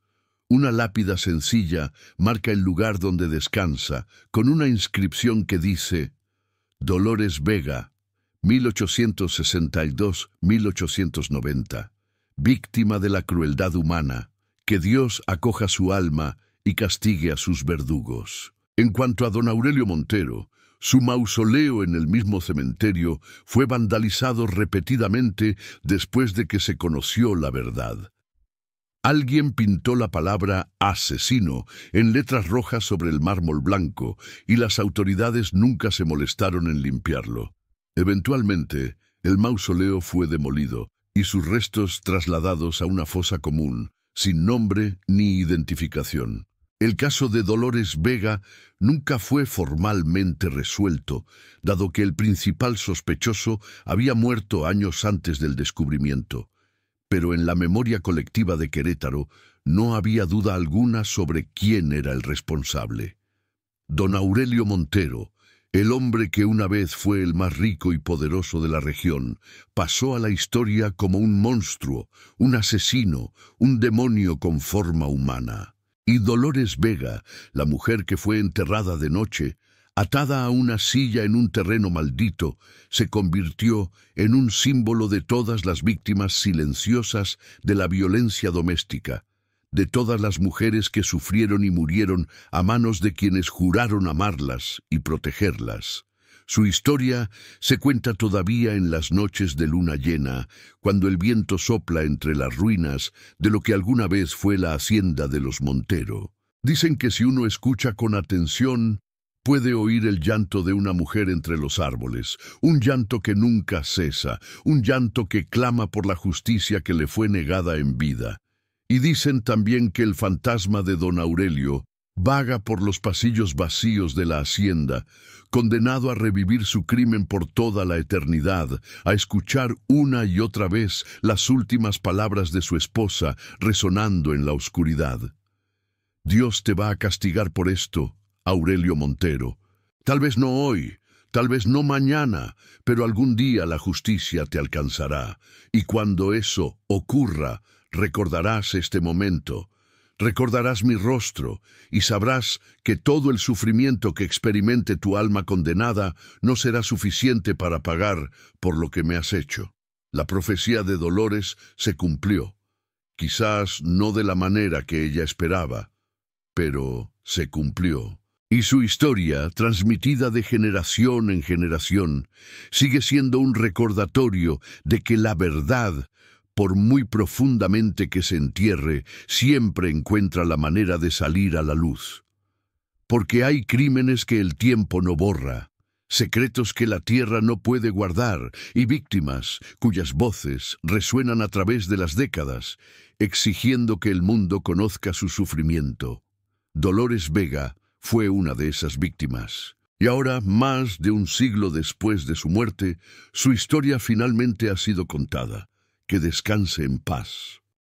Una lápida sencilla marca el lugar donde descansa, con una inscripción que dice: Dolores Vega, 1862-1890, víctima de la crueldad humana, que Dios acoja su alma y castigue a sus verdugos. En cuanto a don Aurelio Montero, su mausoleo en el mismo cementerio fue vandalizado repetidamente después de que se conoció la verdad. Alguien pintó la palabra asesino en letras rojas sobre el mármol blanco y las autoridades nunca se molestaron en limpiarlo. Eventualmente, el mausoleo fue demolido y sus restos trasladados a una fosa común, sin nombre ni identificación. El caso de Dolores Vega nunca fue formalmente resuelto, dado que el principal sospechoso había muerto años antes del descubrimiento. Pero en la memoria colectiva de Querétaro no había duda alguna sobre quién era el responsable. Don Aurelio Montero, El hombre que una vez fue el más rico y poderoso de la región pasó a la historia como un monstruo, un asesino, un demonio con forma humana. Y Dolores Vega, la mujer que fue enterrada de noche, atada a una silla en un terreno maldito, se convirtió en un símbolo de todas las víctimas silenciosas de la violencia doméstica, de todas las mujeres que sufrieron y murieron a manos de quienes juraron amarlas y protegerlas. Su historia se cuenta todavía en las noches de luna llena, cuando el viento sopla entre las ruinas de lo que alguna vez fue la hacienda de los Montero. Dicen que si uno escucha con atención, puede oír el llanto de una mujer entre los árboles, un llanto que nunca cesa, un llanto que clama por la justicia que le fue negada en vida. Y dicen también que el fantasma de don Aurelio vaga por los pasillos vacíos de la hacienda, condenado a revivir su crimen por toda la eternidad, a escuchar una y otra vez las últimas palabras de su esposa resonando en la oscuridad. Dios te va a castigar por esto, Aurelio Montero. Tal vez no hoy, tal vez no mañana, pero algún día la justicia te alcanzará, y cuando eso ocurra, recordarás este momento, recordarás mi rostro y sabrás que todo el sufrimiento que experimente tu alma condenada no será suficiente para pagar por lo que me has hecho. La profecía de Dolores se cumplió, quizás no de la manera que ella esperaba, pero se cumplió. Y su historia, transmitida de generación en generación, sigue siendo un recordatorio de que la verdad, por muy profundamente que se entierre, siempre encuentra la manera de salir a la luz. Porque hay crímenes que el tiempo no borra, secretos que la tierra no puede guardar, y víctimas cuyas voces resuenan a través de las décadas, exigiendo que el mundo conozca su sufrimiento. Dolores Vega fue una de esas víctimas. Y ahora, más de un siglo después de su muerte, su historia finalmente ha sido contada. Que descanse en paz.